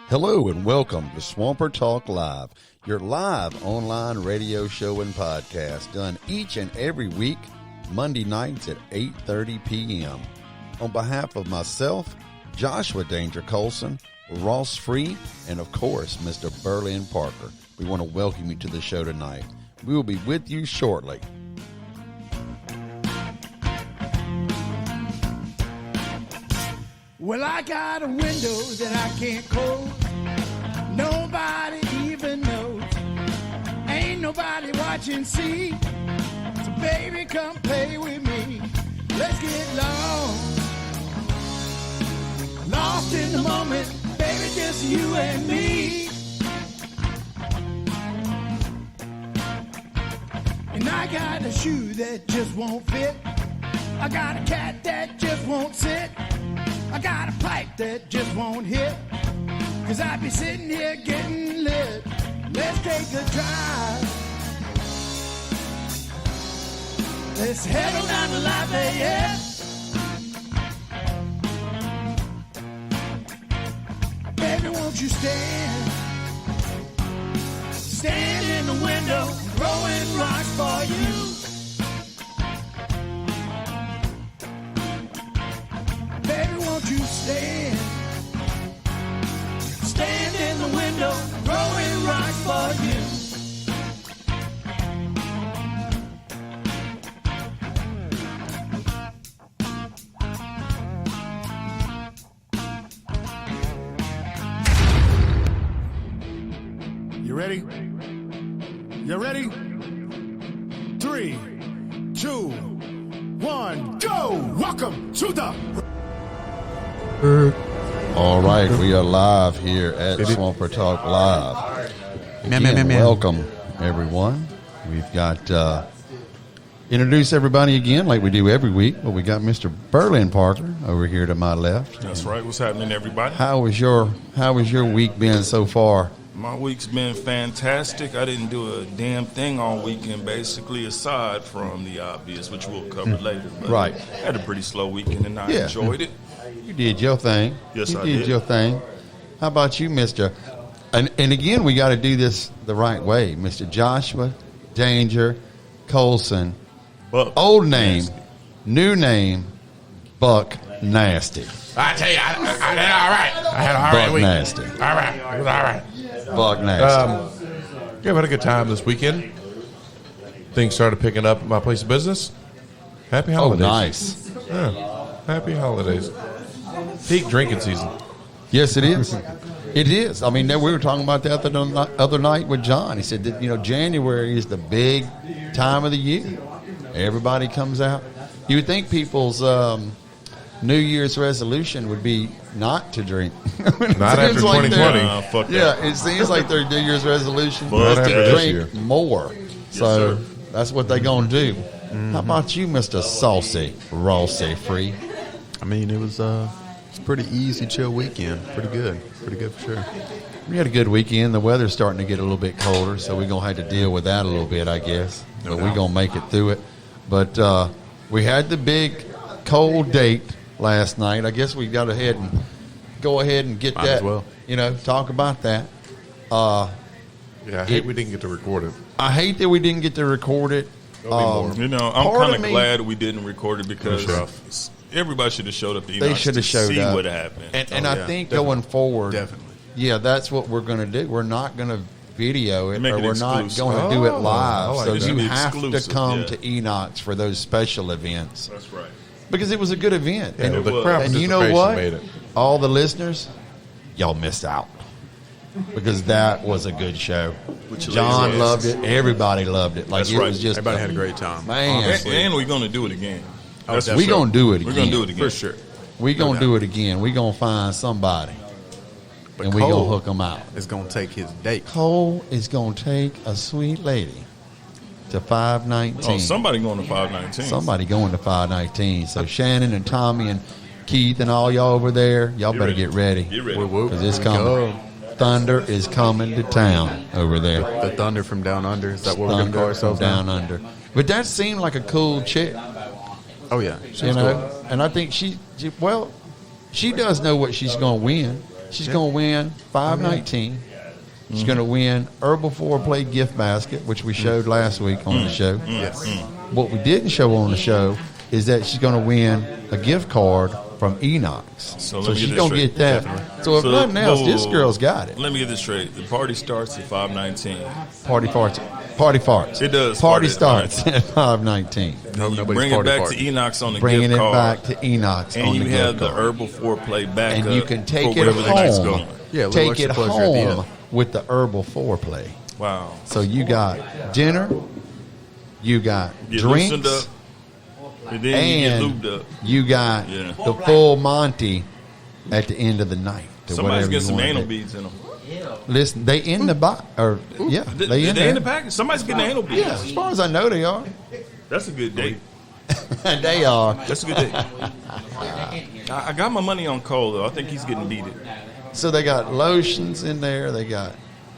Hello and welcome to Swampertalk Live, your live online radio show and podcast done each and every week, Monday nights at 8:30 p.m. On behalf of myself, Joshua Danger Colson, Ross Free, and of course, Mr. Berlin Parker, we want to welcome you to the show tonight. We will be with you shortly. Well, I got a window that I can't close. Nobody even knows. Ain't nobody watching, see. So baby, come play with me. Let's get lost. Lost in the moment, baby, just you and me. And I got a shoe that just won't fit. I got a cat that just won't sit. I got a pipe that just won't hit. Cause I be sitting here getting lit. Let's take a drive. Let's head on down to Lafayette. Baby, won't you stand? Stand in the window, throwing rocks for you. Baby, won't you stand? Stand in the window, throwing rocks for you. You ready? You ready? 3, 2, 1, go! Welcome to the... All right, we are live here at Swampertalk Live. Again, welcome, everyone. We've got introduce everybody again like we do every week. But we got Mr. Berlin Parker over here to my left. That's right. What's happening, everybody? How was your week been so far? My week's been fantastic. I didn't do a damn thing all weekend, basically, aside from the obvious, which we'll cover later. But Right. I had a pretty slow weekend, and I enjoyed it. You did your thing. Yes, you I did did. your thing. How about you, Mr. And again, we got to do this the right way, Mr. Joshua Danger Colson. Buck Old name, Nasty. new name, Buck Nasty. I tell you, I did all right. I had an all right Buck week. Nasty. All right. It was all right. Buck Nasty. Yeah, we had a good time this weekend. Things started picking up at my place of business. Happy Oh, holidays. nice. Yeah. Happy holidays. Peak drinking season. Yes, it is. It is. I mean, we were talking about that the other night with John. He said that, January is the big time of the year. Everybody comes out. You would think people's New Year's resolution would be not to drink. Not after 2020. Fuck that. It seems like their New Year's resolution Not is after to this drink year. more. So sir. that's what they're going to do. How about you, Mr. Saucy, Rossy Free? I mean, it's a pretty easy, chill weekend. Pretty good for sure. We had a good weekend. The weather's starting to get a little bit colder, so we're going to have to deal with that a little bit, I guess. But we're going to make it through it. But we had the big cold date last night. I guess we got to go ahead and get Might that, as well. talk about that. Yeah, I hate we didn't get to record it. I hate that we didn't get to record it. There'll be more. I'm Part kind of of me- glad we didn't record it because Sure. everybody should have showed up to They Enoch should to have showed see up. what happened. And I think going forward, Definitely. yeah, that's what we're going to do. We're not going to video it, Make or it we're not exclusive. going to do it Oh, live. I like So that. you Be have exclusive, to come yeah. to Enoch's for those special events That's right. because it was a good event. Yeah, and the crowd and you know participation what? made it. All the listeners, y'all missed out because that was a good show. John is. loved it. Everybody loved it. Like That's it right. was just Everybody had a great time. man. And we're going to do it again. That's we for sure. gonna do it We're again. going to do it again. For sure. We gonna No do doubt. it again. We gonna find somebody, But and we gonna Cole hook them out. is going to take his date. Cole is gonna take a sweet lady to 519. Oh, somebody going to 519. Somebody going to 519. So Shannon and Tommy and Keith and all y'all over there, y'all better get ready. Get ready. Because it's coming. Thunder is coming to town over there. The Thunder from Down Under. Is that what we're going to call Thunder from ourselves down now? under. But that seemed like a cool chick, Oh, yeah. She's you know. cool. And I think she does know what she's going to win. She's going to win $519. She's going to win Herbal Foreplay gift basket, which we showed last week on the show. Yes. What we didn't show on the show is that she's going to win a gift card from Enox. So she's going to get that. Definitely. So if nothing else, this girl's got it. Let me get this straight. The party starts at 5:19. Party farts. It does. Party starts at 5:19. No, You nobody's bring it party back party. to Enox on the Bringing gift it card. back to Enox And on you the have gift the card. Herbal Foreplay backup. And you can take for it wherever the night's home. going. Yeah, a little Take it extra pleasure at the home end. with the Herbal Foreplay. Wow. So you got dinner, you got Get drinks, loosened up. And then you get and lubed up. you got Yeah. the full Monty at the end of the night. to Somebody's whatever getting you some wanna anal do. beads in them. Listen, they in the box, or yeah, They in there. the package. Somebody's getting anal beads. Yeah, as far as I know, they are. That's a good date. They are. That's a good date. I got my money on Cole, though. I think he's getting beaten. So they got lotions in there. They got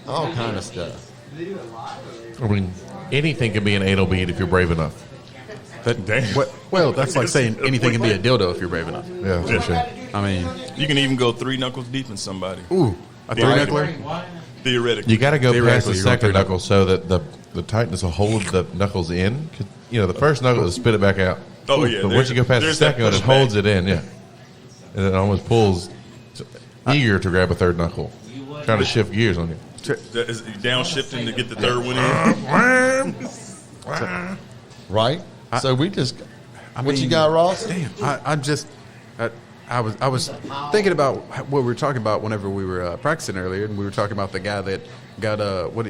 all kind of stuff. I mean, anything can be an anal bead if you're brave enough. Damn. Well, that's like saying anything can be a dildo if you're brave enough. Yeah, for sure. I mean, You can even go 3 knuckles deep in somebody. ooh, a three knuckler. Theoretically. You got to go past Theoretically, the you're going second three knuckle so that the tightness will hold the knuckles in. 'Cause, you know, the first knuckle is spit it back out. Oh, yeah, But once you go past the there's that second one, it pushback. holds it in, yeah. And it almost pulls, eager to grab a third knuckle. Trying to shift gears on you. That is downshifting to get the third one in. Right? So we just. I What you mean, got, Ross? Damn, I was thinking about what we were talking about whenever we were practicing earlier, and we were talking about the guy that got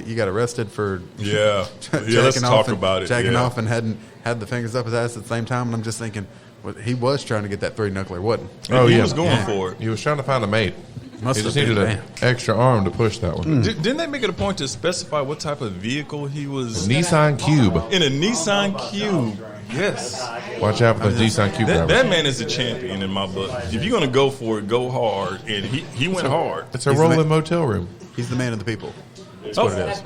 he got arrested for Yeah. jacking Yeah, let's off talk and, about it. jacking Yeah. off and had the fingers up his ass at the same time, and I'm just thinking, well, he was trying to get that three knuckler, wasn't he? Oh, he yeah. was going Yeah. for it. He was trying to find a mate. Must He just have been, needed an extra arm to push that one. Didn't they make it a point to specify what type of vehicle he was Nissan Cube. in? A Nissan Cube. Yes. Watch out for those Nissan Cube That drivers. man is a champion in my book. If you're going to go for it, go hard. And he went hard. It's a He's the rolling man- motel room. He's the man of the people. That's Oh. what it is.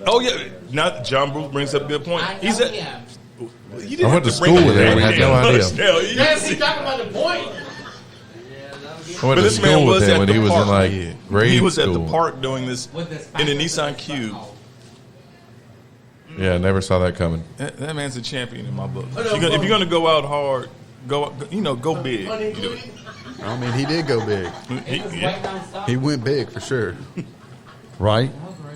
Oh, yeah. Now, John Bruce brings up a good point. He's at. You didn't I have went to to school bring with that him. I had damn no idea. touchdown. You Yes, see- he's talking about the point. I went But to this man school with was him at when the he was park. in like grade He was school. at the park doing this in a Nissan Cube. Yeah, never saw that coming. That man's a champion in my book. If you're gonna go out hard, go big. You do it. I mean, he did go big. He went big for sure. Right?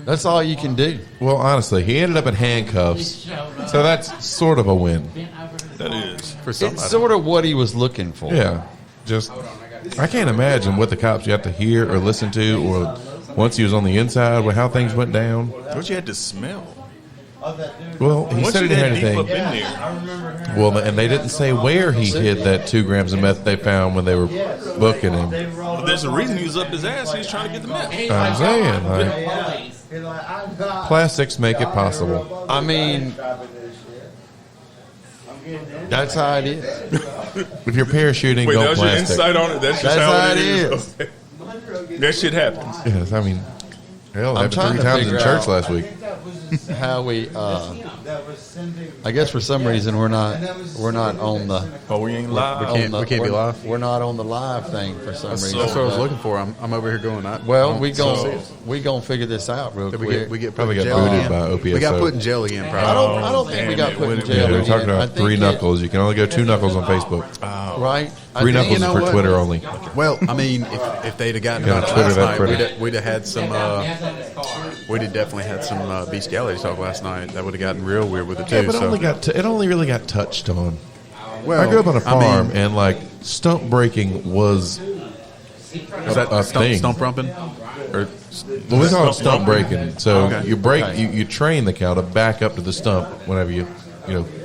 That's all you can do. Well, honestly, he ended up in handcuffs, so that's sort of a win. That is. For somebody. It's sort of what he was looking for. Yeah, just I can't imagine what the cops you have to hear or listen to, or once he was on the inside, how things went down. What you had to smell. Well, he Once said he you didn't had have deep up anything. in there, Well, and they didn't say where he hid that 2 grams of meth they found when they were booking him. well, there's a reason he was up his ass. He was trying to get the meth. I'm saying, like, plastics make it possible. I mean, that's how it is. If you're parachuting, Wait, that don't was your plastic. insight on it. That's just That's how how it it is. Okay. That shit happens. Yes, I mean, hell, I'm happened trying 3 to times in figure church out- last week. How we, I guess for some reason we're not on the. Oh, we ain't live. can't- on the- be we're- live? We're not on the live thing for some reason. That's what I was looking for. I'm over here going. Well, we gonna figure this out real we quick. get Probably put in got jail booted again. by We OPSO. got put in jail again. I Probably. don't think we got put in Yeah, jail. they're talking again. I about think 3 it- knuckles. You can only go 2 knuckles on Facebook. Right? I 3 think- knuckles you know for what? Twitter only. Well, I mean, if they'd have gotten Gotta about it Twitter last that night, pretty. we'd have had some. We'd have definitely had some bestiality talk last night. That would have gotten real weird with it too. Yeah, but so. it only really got touched on. Well, I grew up on a farm, mean, and like stump breaking was was that a stump, thing. stump rumping? Or well, we call it stump breaking. So Okay. you break, you train the cow to back up to the stump whenever you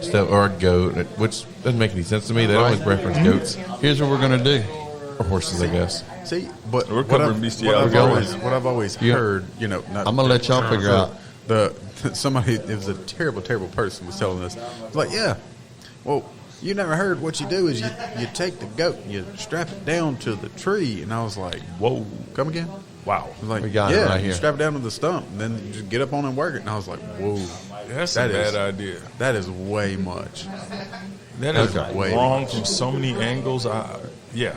step or a goat, which doesn't make any sense to me. They always reference goats Here's what we're gonna do. or horses, I guess. see, but We're what covering I've, bestiality. what I've always heard, not, I'm gonna let y'all figure out. Somebody, it was a terrible person was telling us. It's like, yeah, well, you never heard what you do is you take the goat and you strap it down to the tree, and I was like, Whoa. come again? Wow. I was like, We got it yeah, right you here. strap it down to the stump, and then you just get up on it and work it. And I was like, whoa, That's That a is- bad idea. that is way much. That is Okay. wrong from so many angles. Yeah.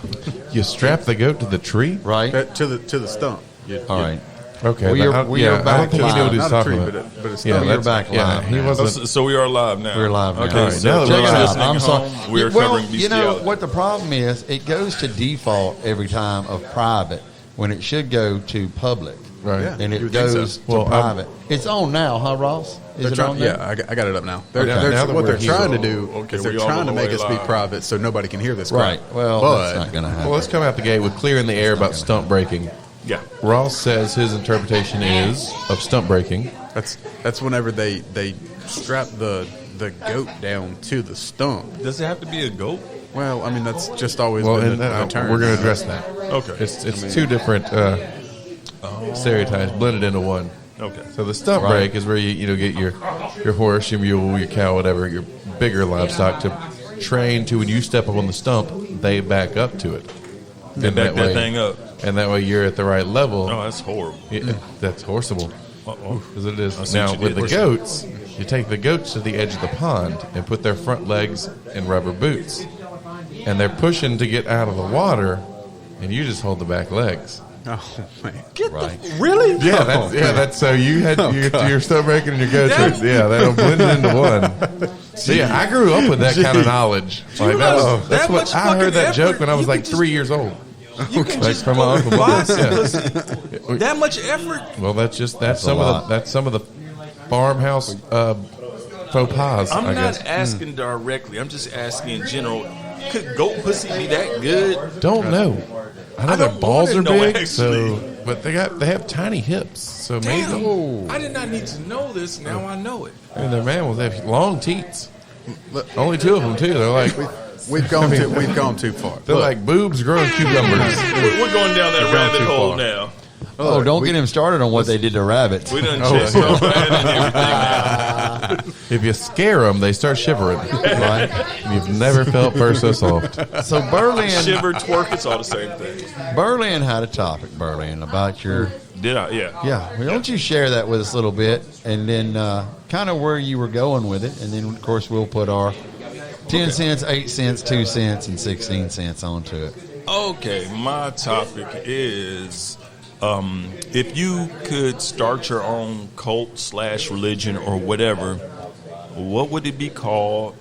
You strap the goat to the tree? right? To the stump. All right. Okay. We are- but we are I back don't think he knew what he was Not a talking tree, about. but a Yeah, stump. We're that's- back yeah, live he now. wasn't. So we are live now. We're live now. Okay. All right, So now that Check we're it those out. live. listening I'm at sorry. home, we are Well, covering you know bestiality. what the problem is? It goes to default every time of private when it should go to public. Right. Yeah. And You it would think so. goes to Well, private. It's on now, huh, Ross? Is They're it trying, on there? yeah, I got it up now. Okay. Now that What we're they're here. trying to do Okay, is they're we all trying to the make way us be live. private so nobody can hear this. Right. crap. Well, but that's not going to happen. Well, let's come out the gate with clearing the air about stump breaking. Yeah. Ross says his interpretation is of stump breaking. that's whenever they strap the goat down to the stump. Does it have to be a goat? Well, I mean that's just always Well, been and the term. we're going to address that. Okay. It's two different stereotypes blended into one. Okay. So the stump Right. break is where you get your horse, your mule, your cow, whatever, your bigger livestock to train to when you step up on the stump, they back up to it. They back that thing up. And that way you're at the right level. Oh, that's horrible. Yeah, that's horseable. Uh-oh. Because it is. I see Now, what you with did. the goats, you take the goats to the edge of the pond and put their front legs in rubber boots. And they're pushing to get out of the water, and you just hold the back legs. Oh man. Right. Really? Yeah, that's so you had your stump breaking and your goats. Yeah, that'll blend into one. So yeah, I grew up with that kind of knowledge. Like that's that what much I heard that fucking joke effort, when I was you like could just- 3 years old. You can Like just from my uncle. buy Yeah. some- that much effort? Well, that's a some lot. of the farmhouse faux pas. I'm I not guess. asking directly. I'm just asking in general. Could goat pussy be that good? Don't know. I know I their don't balls wanna are know, big, actually. so but they have tiny hips, so maybe. Damn. I did not need to know this. Now I know it. I mean, their mammals have long teats. Only two of them too. They're like We've gone too far. they're Look, like boobs growing cucumbers. We're going down that rabbit too hole far. now. Oh, don't get him started on what they did to rabbits. We done chased off that and everything now. If you scare them, they start shivering. Right? You've never felt fur so soft. So Berlin Shiver, twerk, it's all the same thing. Berlin had a topic, Berlin, about your... Did I? Yeah. Yeah, well, don't you share that with us a little bit, and then kind of where you were going with it, and then, of course, we'll put our 10 cents, 8 cents, 2 cents, and 16 cents onto it. Okay, my topic is if you could start your own cult / religion or whatever, what would it be called?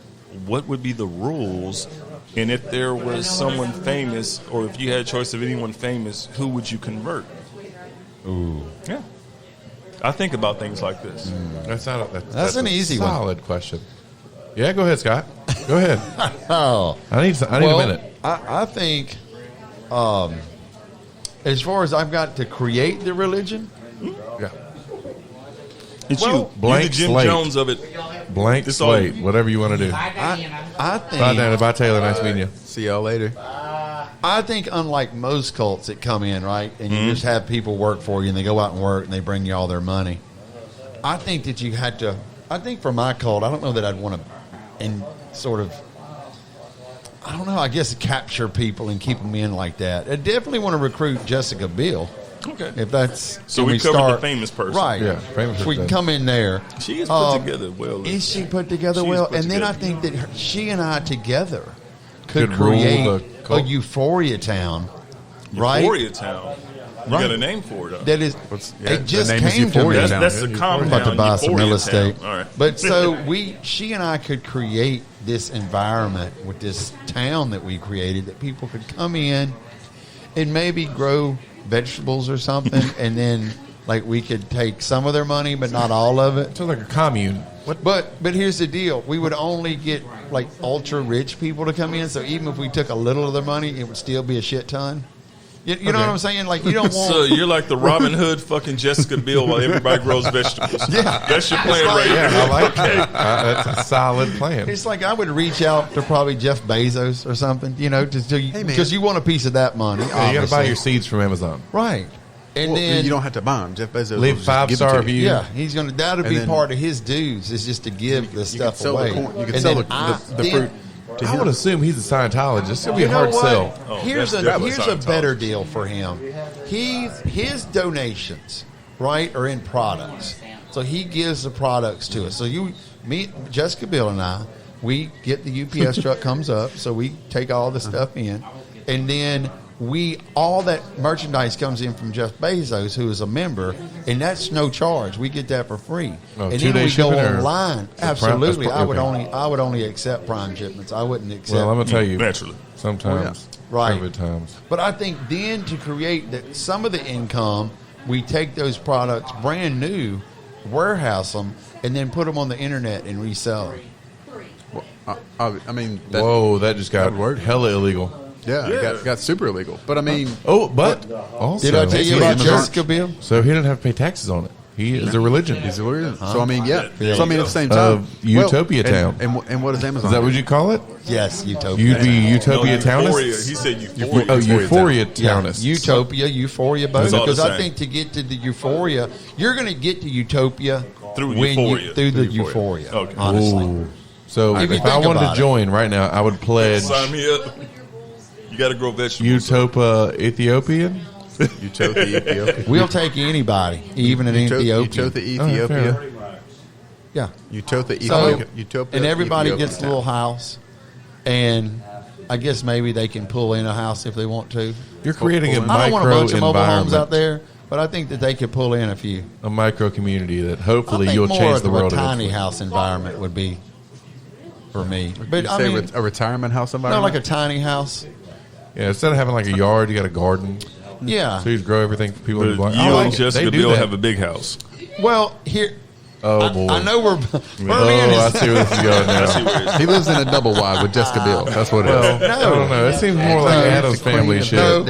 What would be the rules? And if there was someone famous, or if you had a choice of anyone famous, who would you convert? Ooh. Yeah. I think about things like this. That's an a easy one. solid question. Yeah, go ahead, Scott. Go ahead. Oh, I need a minute. I think, as far as I've got to create the religion, Yeah. It's Well, you. blank You're the Jim slate. Jones of it. Blank It's all slate. you. Whatever you want to do. I think Bye, Dana. Bye, Taylor. Nice meeting you. see y'all later. I think unlike most cults that come in, right, and you just have people work for you and they go out and work and they bring you all their money. I think that you had to, I think for my cult, I don't know that I'd want to I don't know, I guess capture people and keep them in like that. I definitely want to recruit Jessica Biel. Okay. If that's So when we covered start, the famous person. right? Yeah, famous If we can person. come in there. She is put together well. Is she put together She's well? put And then I together. think that she and I together could Could rule create the a cult. euphoria town, right? Euphoria Town. You Right. got a name for it, though. That is, yeah, it just the name is came to me. Euphoria Town. That's the I'm compound. about to buy some Euphoria real estate. Town. All right. But so she and I could create this environment with this town that we created that people could come in and maybe grow vegetables or something, and then like we could take some of their money but not all of it. Sounds like a commune. But here's the deal: we would only get like ultra rich people to come in. So even if we took a little of their money, it would still be a shit ton. You know what I'm saying? Like you don't want. So you're like the Robin Hood fucking Jessica Biel while everybody grows vegetables. Yeah. That's your plan right Yeah, there. I like that. That's a solid plan. It's like I would reach out to probably Jeff Bezos or something, you know, because you want a piece of that money. Yeah, you got to buy obviously. your seeds from Amazon. right, and Well, then you don't have to buy them. Jeff Bezos Leave will just give it to 5-star you. review. yeah, he's gonna. That'll And be then- part of his dues is just to give the You stuff can sell away. the corn. You can And sell then the then- fruit to I him. would assume he's a Scientologist. It's going to be You a know hard what? sell. Oh, here's that's a definitely here's a Scientology. better deal for him. His donations, right, are in products. So he gives the products to us. So Jessica Biel and I, we get the UPS truck comes up, so we take all the stuff in, and then all that merchandise comes in from Jeff Bezos, who is a member, and that's no charge. We get that for free. Oh, and 2 then we days go shipping or- online. Prime- Absolutely, that's I would okay. only accept Prime shipments. I wouldn't accept. Well, I'm gonna tell you, Naturally. sometimes, Right. COVID times. But I think then to create some of the income, we take those products brand new, warehouse them, and then put them on the internet and resell them. I mean, Whoa, that just got that'd work. hella illegal. Yeah, it got super illegal. But I mean, But also, Did I tell you about Jessica Bill? so he didn't have to pay taxes on it. He is a religion. he's a weird. So I mean, yeah. Yeah. So I mean, at the same time, Of Utopia Town. And what is Amazon? Is that what you call it? Yes, Utopia. You'd be Utopia No, Townist? Euphoria. He said Euphoria. Oh, Euphoria Yeah, Townist. Utopia, Euphoria, both. It's all the Because I same. think to get to the Euphoria, you're going to get to Utopia Through when Euphoria. through the Euphoria. Euphoria. Okay. Honestly, Ooh. So If you if I think wanted about to join right now, I would pledge Sign me up. You got to grow vegetables. Utopia Ethiopian. Utopia, Ethiopia. we'll take anybody, even an Ethiopia. Utopia, Oh, Ethiopia. fair. Yeah. Utopia, So, Ethiopia. Utopia, and everybody Ethiopia gets a town. little house, and I guess maybe they can pull in a house if they want to. You're creating a I don't want a micro bunch of mobile homes out environment, there, but I think that they could pull in a few. a micro community that I hopefully think you'll more change of the world. a tiny eventually. house environment would be for me. But You I say mean, a retirement house not environment? like a tiny house. Yeah, instead of having like a yard, you got a garden. Yeah. So you just grow everything for people to But like. you I and like it. Jessica They do Bill that. have a big house. Well, here. Oh boy! I know we're Oh, Berlin I is. see where this is going I see now. where it's He lives in a double wide with Jessica Bill. That's what it is. Well, I don't know. It seems more like Adam's family shit. No,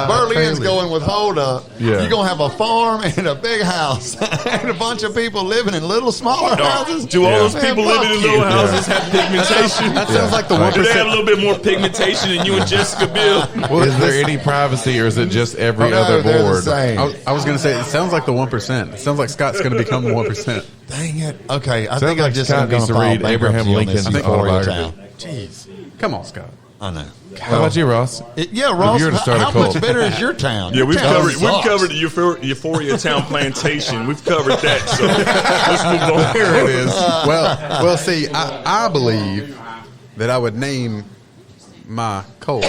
Berlin's going with hold up. Yeah. You're gonna have a farm and a big house and a bunch of people living in little smaller houses. Do all Yeah. those Man, people fuck living in you. little houses have pigmentation? That sounds like the Right. Do they have a 1%. little bit more pigmentation than you and Jessica Bill? Is there any privacy, or is it just every No, other they're the board? same. I was going to say, it sounds like the 1%. It sounds like Scott's going to become the 1%. Dang it. Okay, I Sounds think I like just Scott am going needs to to file read Abraham bankruptcy on this Lincoln's Euphoria autobiography. town. Jeez. Come on, Scott. I know. How about you, Ross? Yeah, Ross. you were to start a How cult. much better is your town? Yeah, Your we've town covered sucks. the Euphoria Town Plantation. We've covered that. So let's move on. Here it is. Well, see, I believe that I would name my cult,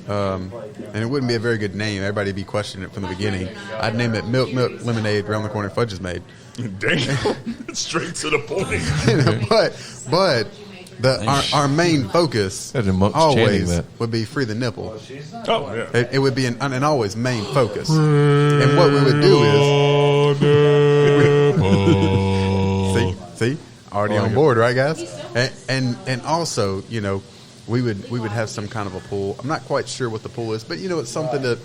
and it wouldn't be a very good name. Everybody would be questioning it from the beginning. I'd name it Milk Lemonade. Round the corner, fudge is made. Damn, straight to the point. but our main focus Imagine monks chanting always that. would be free the nipple. Oh yeah. It would be an always main focus. And what we would do is see, already on board, right, guys? And also, you know, we would have some kind of a pool. I'm not quite sure what the pool is, but you know, it's something to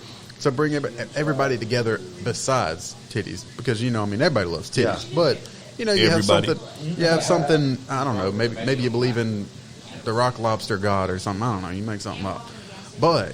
bring everybody together besides titties, because you know, I mean, everybody loves titties, but you know, you Everybody. have something. I don't know. Maybe you believe in the rock lobster god or something. I don't know. You make something up, but.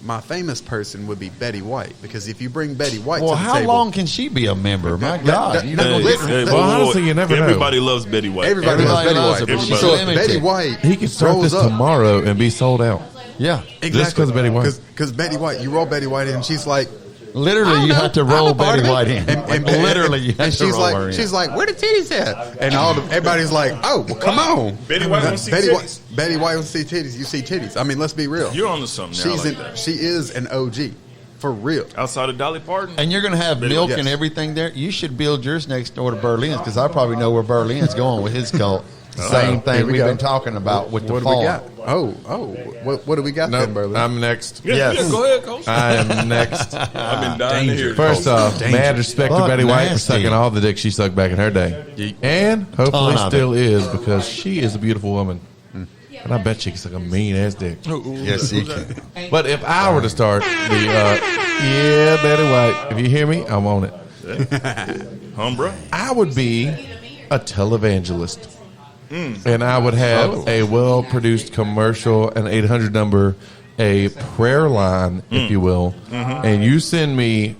My famous person would be Betty White, because if you bring Betty White Well, to the how table, long can she be a member? My God. You know, Well, honestly, you never know. Everybody loves Betty White. everybody loves Betty loves White. her, but she's So if limited. Betty White He could start rolls this up, tomorrow and be sold out. Yeah. Just 'cause of Betty White. Because Betty White, you roll Betty White in, and she's like, Literally, you have to roll Betty White in. Literally, you have and to she's roll like, her in. she's like, where the titties at? And everybody's like, oh, well, come on. Betty White wants to see Betty titties. Betty White wants to see titties. You see titties. I mean, let's be real. You're on to something now. She's Like that. she is an OG for real. Outside of Dolly Parton. And you're going to have Betty milk White. and everything there. You should build yours next door to Berlin's, because I probably know where Berlin's going with his cult. Same Here thing we we've go. been talking about with the What do we farm. got? Oh, what do we got then, No, Berlin? I'm next. Yeah, Yes. go ahead, Coach. I am next. I've been dying to hear it. First off, mad respect to Fuck, Betty White for nasty. sucking all the dick she sucked back in her day. And hopefully Ton of still is, because she is a beautiful woman. And I bet she can suck a mean ass dick. Yes, he can. But if I were to start the, yeah, Betty White, if you hear me, I'm on it. Humbra. I would be a televangelist. And I would have a well-produced commercial, an 800 number, a prayer line, if you will, and you send me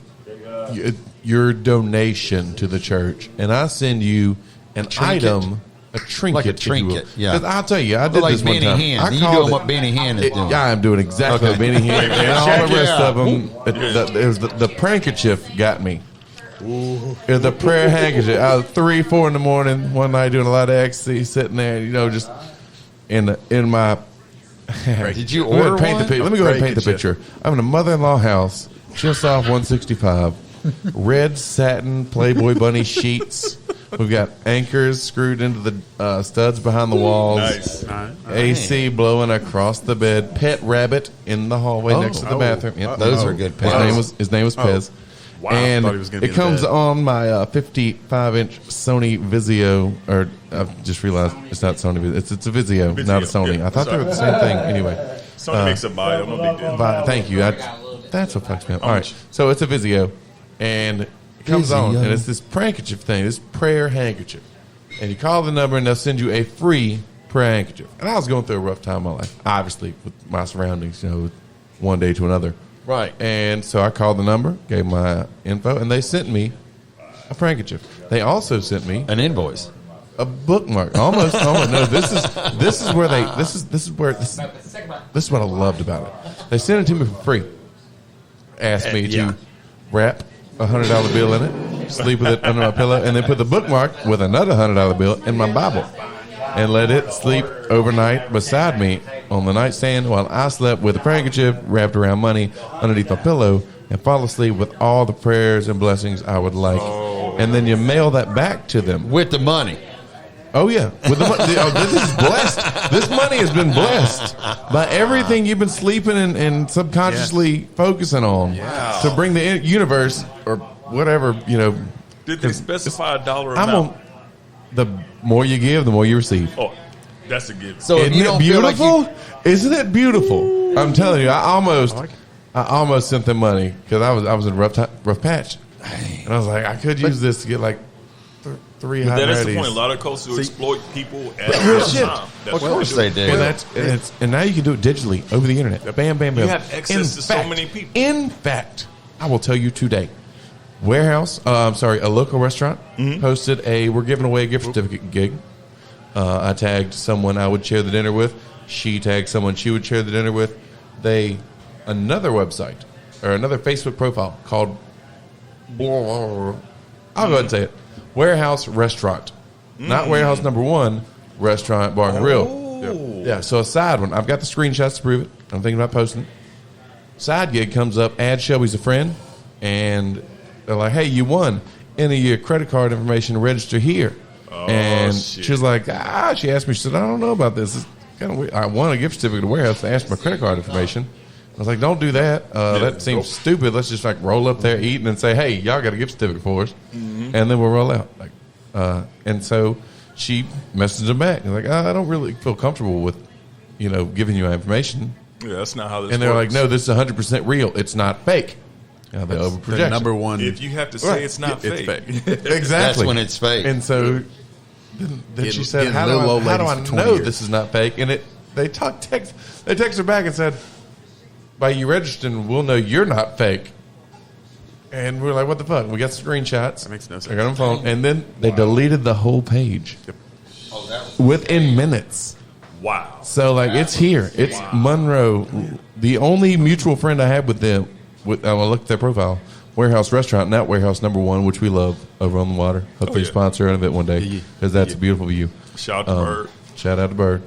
your donation to the church, and I send you an item, a trinket, Like a if you will. trinket, yeah. 'Cause I'll tell you, I did Like this one Benny time. Hinn. I You called doing it- what Benny Hinn is doing. Yeah, I'm doing exactly what Benny Hinn and all the rest of them. It was the prankkerchief got me. It was the prayer handkerchief. I was 3, 4 in the morning one night doing a lot of ecstasy, sitting there, you know, just in my Did you Let me go ahead order and paint the one? picture. Let me go ahead and paint the Break it, picture. I'm in a mother-in-law house just off 165. Red satin Playboy bunny sheets. We've got anchors screwed into the studs behind the walls. Nice. AC blowing across the bed. Pet rabbit in the hallway next to the bathroom. Yep. Those are good pets. His name was Pez. Wow. And Thought he was gonna be it in the comes bed. on my 55-inch Sony Vizio. Or I've just realized it's not Sony Vizio. It's a Vizio, not a Sony. Yeah. I thought they were the same thing. Anyway. Sony makes a buy. I'm a big deal. Thank you. That's what fucks me up. All right. So it's a Vizio. And it comes on. And it's this handkerchief thing, this prayer handkerchief. And you call the number and they'll send you a free prayer handkerchief. And I was going through a rough time in my life, obviously, with my surroundings, one day to another. Right. And so I called the number, gave my info, and they sent me a prayer handkerchief. They also sent me An invoice. a bookmark. Almost. No, this is what I loved about it. They sent it to me for free. Asked me to wrap a $100 bill in it, sleep with it under my pillow, and then put the bookmark with another $100 bill in my Bible, and let it sleep overnight beside me on the nightstand while I slept with a prayer handkerchief wrapped around money underneath my pillow, and fall asleep with all the prayers and blessings I would like. And then you mail that back to them. With the money. Oh, yeah. With the money. This is blessed. This money has been blessed by everything you've been sleeping and subconsciously focusing on to bring the universe or whatever, Did they specify a dollar I'm amount? on, the more you give, the more you receive. Oh, that's a gift. So if Isn't you it don't feel like beautiful? you, Isn't it beautiful? I'm telling you, I almost sent them money because I was in a rough patch. And I was like, I could use this to get like 3 hot That is the readies. point. A lot of coaches will exploit people at real that shit. time. That's of what course they do. And now you can do it digitally over the internet. Bam, bam, bam. You have access to so many people. In fact, I will tell you today. A local restaurant posted we're giving away a gift certificate gig. I tagged someone I would share the dinner with. She tagged someone she would share the dinner with. Another website or another Facebook profile called I'll go ahead and say it. Warehouse Restaurant. Not Warehouse number 1, Restaurant Bar and Grill. Yeah, so a side one. I've got the screenshots to prove it. I'm thinking about posting it. Side gig comes up, add Shelby's a friend, and they're like, hey, you won. Enter your credit card information, register here. And shit. she was like, she asked me, she said, I don't know about this. It's kind of weird. I won a gift certificate to Warehouse. They asked my credit card information. I was like, don't do that. That seems stupid. Let's just like roll up there, eat, and then say, hey, y'all got a gift certificate for us. And then we'll roll out. And so she messaged them back. Like, I don't really feel comfortable with, giving you my information. Yeah, that's not how this works. And they're like, no, this is 100% real. It's not fake. Now they overproject. The number one. If you have to say it's not fake. Exactly. That's when it's fake. And so then she said, how do I know this is not fake? And they text her back and said, by you registering, we'll know you're not fake. And we're like, what the fuck? We got screenshots. That makes no sense. I got on phone. And then they deleted the whole page within minutes. Wow. So, it's here. It's Monroe. The only mutual friend I have with them, I looked at their profile, Warehouse Restaurant, not Warehouse number 1, which we love over on the water. Hope they sponsor an event one day because that's a beautiful view. Shout out to Bird. Shout out to Bird.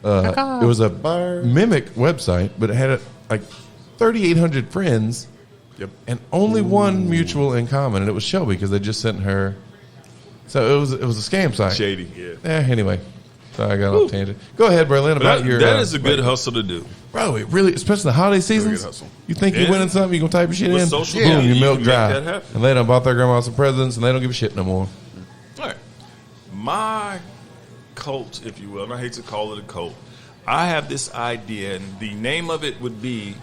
It was a mimic website, but it had 3,800 friends and only one mutual in common, and it was Shelby because they just sent her. So it was a scam site. Shady, yeah. Anyway, so I got off tangent. Go ahead, Berlin, about your. That is a good hustle to do. Bro, it really, especially the holiday seasons. hustle. You think you're Yeah. winning something, you gonna type your shit With in, social boom, media, you milk you can dry, make that happen. and they done bought their grandma some presents, and they don't give a shit no more. All right. My cult, if you will, and I hate to call it a cult, I have this idea, and the name of it would be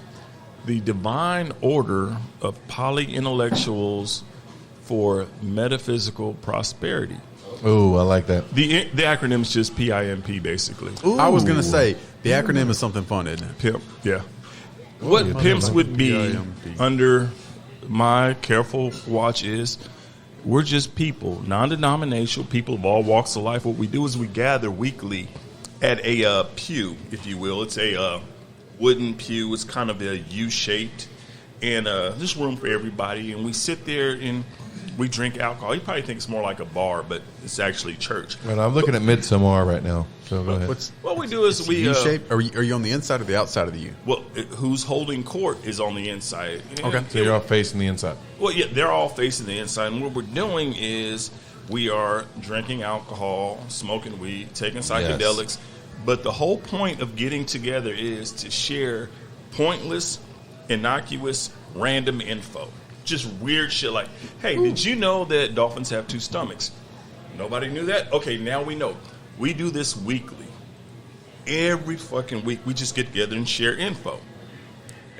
the Divine Order of Polyintellectuals for Metaphysical Prosperity. Oh, I like that. The acronym is just PIMP, basically. I was going to say, the acronym is something fun, isn't it? Pimp, yeah. What pimps would be PIMP. under my careful watch is we're just people, non-denominational people of all walks of life. What we do is we gather weekly at a pew, if you will. It's a wooden pew. It's kind of a U-shaped, and there's room for everybody. And we sit there and we drink alcohol. You probably think it's more like a bar, but it's actually church. Well, I'm looking at Midsommar right now. So go ahead. What we do is we U-shape. Are you on the inside or the outside of the U? Well, who's holding court is on the inside. Okay. So you're all facing the inside. Well, yeah, they're all facing the inside. And what we're doing is we are drinking alcohol, smoking weed, taking psychedelics. Yes. But the whole point of getting together is to share pointless, innocuous, random info. Just weird shit like, hey, did you know that dolphins have 2 stomachs? Nobody knew that? Okay, now we know. We do this weekly. Every fucking week, we just get together and share info.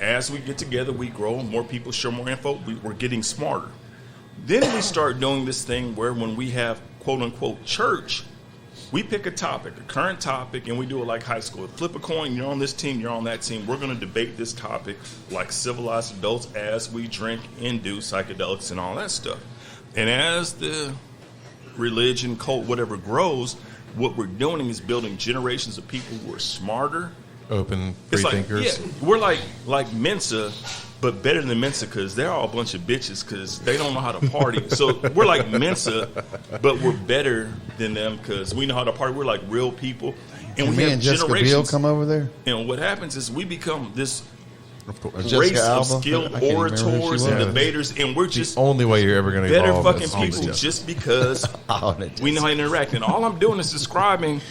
As we get together, we grow. More people share more info. We're getting smarter. Then we start doing this thing where when we have quote-unquote church, we pick a topic, a current topic, and we do it like high school. Flip a coin, you're on this team, you're on that team. We're going to debate this topic like civilized adults as we drink and do psychedelics and all that stuff. And as the religion, cult, whatever grows, what we're doing is building generations of people who are smarter. Open, free thinkers. Yeah, we're like Mensa, but better than Mensa because they're all a bunch of bitches because they don't know how to party. So we're like Mensa, but we're better than them because we know how to party. We're like real people. And we me have and Jessica Biel generations. come over there? And what happens is we become this Jessica race of Alba? skilled I can't remember who she orators and was. debaters, and we're The just only way you're ever going to better evolve fucking is people just because we know how to interact. And all I'm doing is describing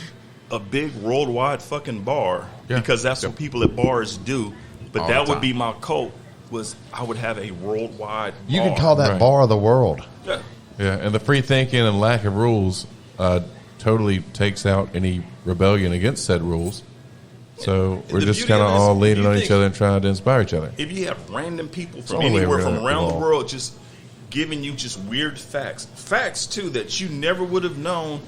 a big worldwide fucking bar because that's what people at bars do. But All that the would time. be my cult. Was I would have a worldwide bar. You can call that Right. bar of the world. Yeah. Yeah, and the free thinking and lack of rules totally takes out any rebellion against said rules. So we're The just beauty kind of of this, all if leaning you on each think- other and trying to inspire each other. If you have random people from the only way anywhere we're from gonna around the evolve. world just giving you just weird facts too that you never would have known.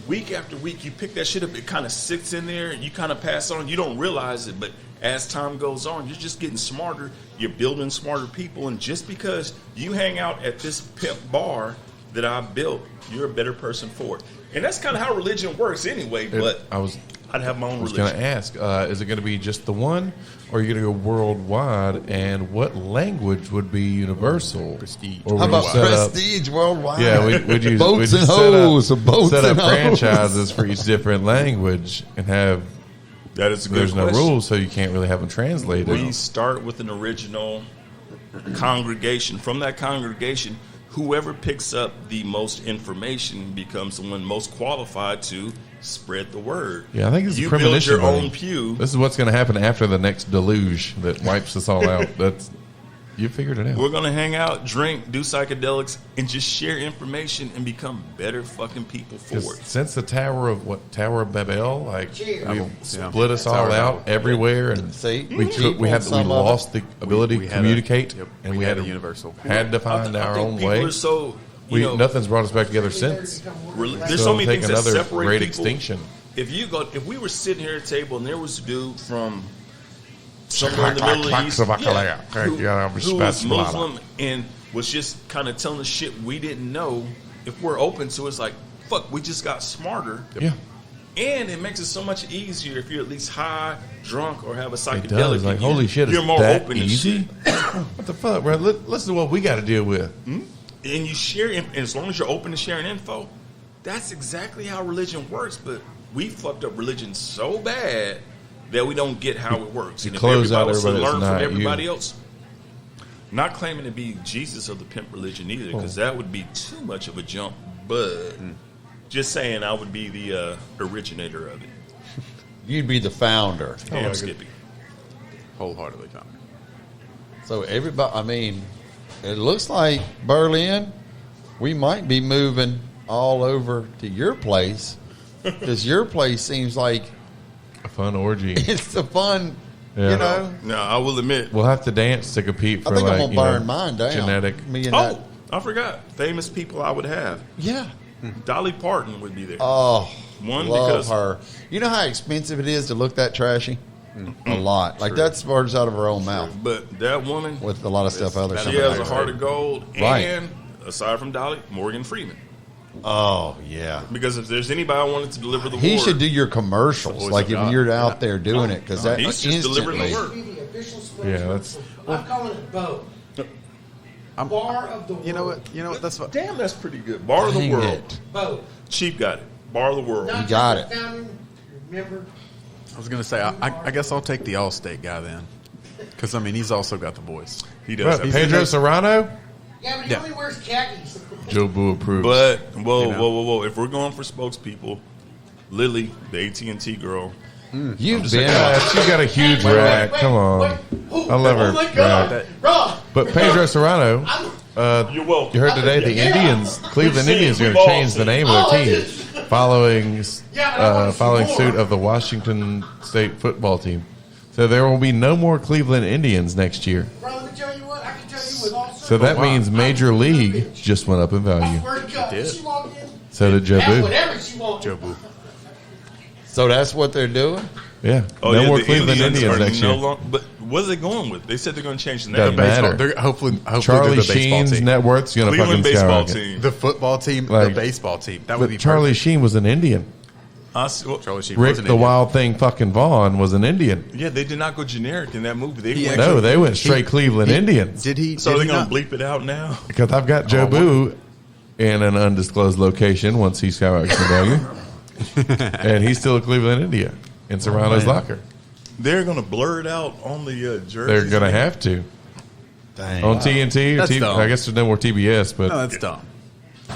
Week after week, you pick that shit up. It kind of sits in there, and you kind of pass on. You don't realize it, but as time goes on, you're just getting smarter. You're building smarter people, and just because you hang out at this pimp bar that I built, you're a better person for it. And that's kind of how religion works, anyway. But I'd have my own I was religion. going to ask, is it going to be just the one, or are you going to go worldwide? And what language would be universal? Prestige. Or How would you about set up- prestige worldwide? Yeah, we'd use boats we'd and set hoes, up, boats set and up hoes. franchises for each different language and have. That is a good There's no question. rules, so you can't really have them translated. We start with an original congregation. From that congregation, whoever picks up the most information becomes the one most qualified to spread the word. Yeah, I think it's you a build premonition. your buddy. own pew. This is what's going to happen after the next deluge that wipes us all out. That's you figured it out. We're gonna hang out, drink, do psychedelics, and just share information and become better fucking people for 'Cause it. since the Tower of Babel, like Yeah. split us all Tower of out Babel. everywhere, and See? we Some of lost the ability We to had communicate, and we had had a universal. had to I find our think own people way. are so you know, Nothing's brought us back together since. there's So so many it'll take things that another separate great people. extinction. If we were sitting here at a table and there was a dude from somewhere in the Middle East, who was Muslim and was just kind of telling us shit we didn't know, if we're open to it, it's like, fuck, we just got smarter. Yeah, And it makes it so much easier if you're at least high, drunk, or have a it psychedelic. does. Like, holy shit, you're is more that open easy? to shit. What the fuck, bro? Listen to what we got to deal with. And you share, and as long as you're open to sharing info, that's exactly how religion works. But we fucked up religion so bad that we don't get how it works. And if close out everybody was to everybody that's learn from not everybody you. else, not claiming to be Jesus of the pimp religion either, because that would be too much of a jump. But just saying, I would be the originator of it. You'd be the founder. Damn, Skippy. Wholeheartedly, Tommy. So everybody, I mean, it looks like Berlin, we might be moving all over to your place because your place seems like A fun orgy. it's the fun, Yeah. you know. No, I will admit. We'll have to dance to compete for I think like I'm gonna burn mine down. genetic. Me and Oh, that, I forgot. Famous people I would have. yeah. Dolly Parton would be there. Oh, One, love because- her. You know how expensive it is to look that trashy? A lot. Like that's words out of her own mouth But that woman, with a lot of stuff other she stuff. has a heart of gold. Right. And aside from Dolly, Morgan Freeman. Oh yeah. Because if there's anybody I wanted to deliver the He word, should do your commercials, Voice like of if God. you're out there doing it, because that he's just delivering the instantly. word. Be the official spokesperson. Yeah, that's- I'm calling it Bo. Bar of the world. You know what? That's what. Damn, that's pretty good. Bar of the Dang world. it. Both. Chief got it. Bar of the world. You got it. Remember? I was going to say, I guess I'll take the Allstate guy then. Because, I mean, he's also got the voice. He does. What, have Pedro Serrano? Yeah, but he only wears khakis. Joe Boo approves. But whoa! If we're going for spokespeople, Lily, the AT&T girl, You've been. She got a huge rack. Come on. I love her. Oh my God. rack. Bro. But Pedro Serrano, you're welcome. you heard today the Indians, Cleveland Indians, are going to change the name of their team following suit of the Washington State football team. So there will be no more Cleveland Indians next year. Bro, let me tell you what. I can tell you with all So that means Major League just went up in value. did. She walked in. So did Joe That's Boo. whatever she wants. Joe Boo. So that's what they're doing? Yeah. Oh, no yeah, more the Cleveland Indians are next no year. long- but what are they going with? They said they're going to change the name. Doesn't matter. They're, hopefully Charlie they're the baseball Sheen's team. net worth's going to fucking Cleveland baseball skyrocket. team. The football team, Like- the baseball team. That would be But Charlie perfect. Sheen was an Indian. Charlie Sheen Rick was an the Indian. Wild Thing fucking Vaughn was an Indian. Yeah, they did not go generic in that movie. They He went, No, they went straight Cleveland Indians. Did he? so did they're he going not? to bleep it out now. Because I've got Joe Boo in an undisclosed location once he skyrockets in value. And he's still a Cleveland Indian in Serrano's locker. They're going to blur it out on the jersey. They're going to have to. Dang. On TNT, or That's dumb. I guess there's no more TBS, but No, that's dumb.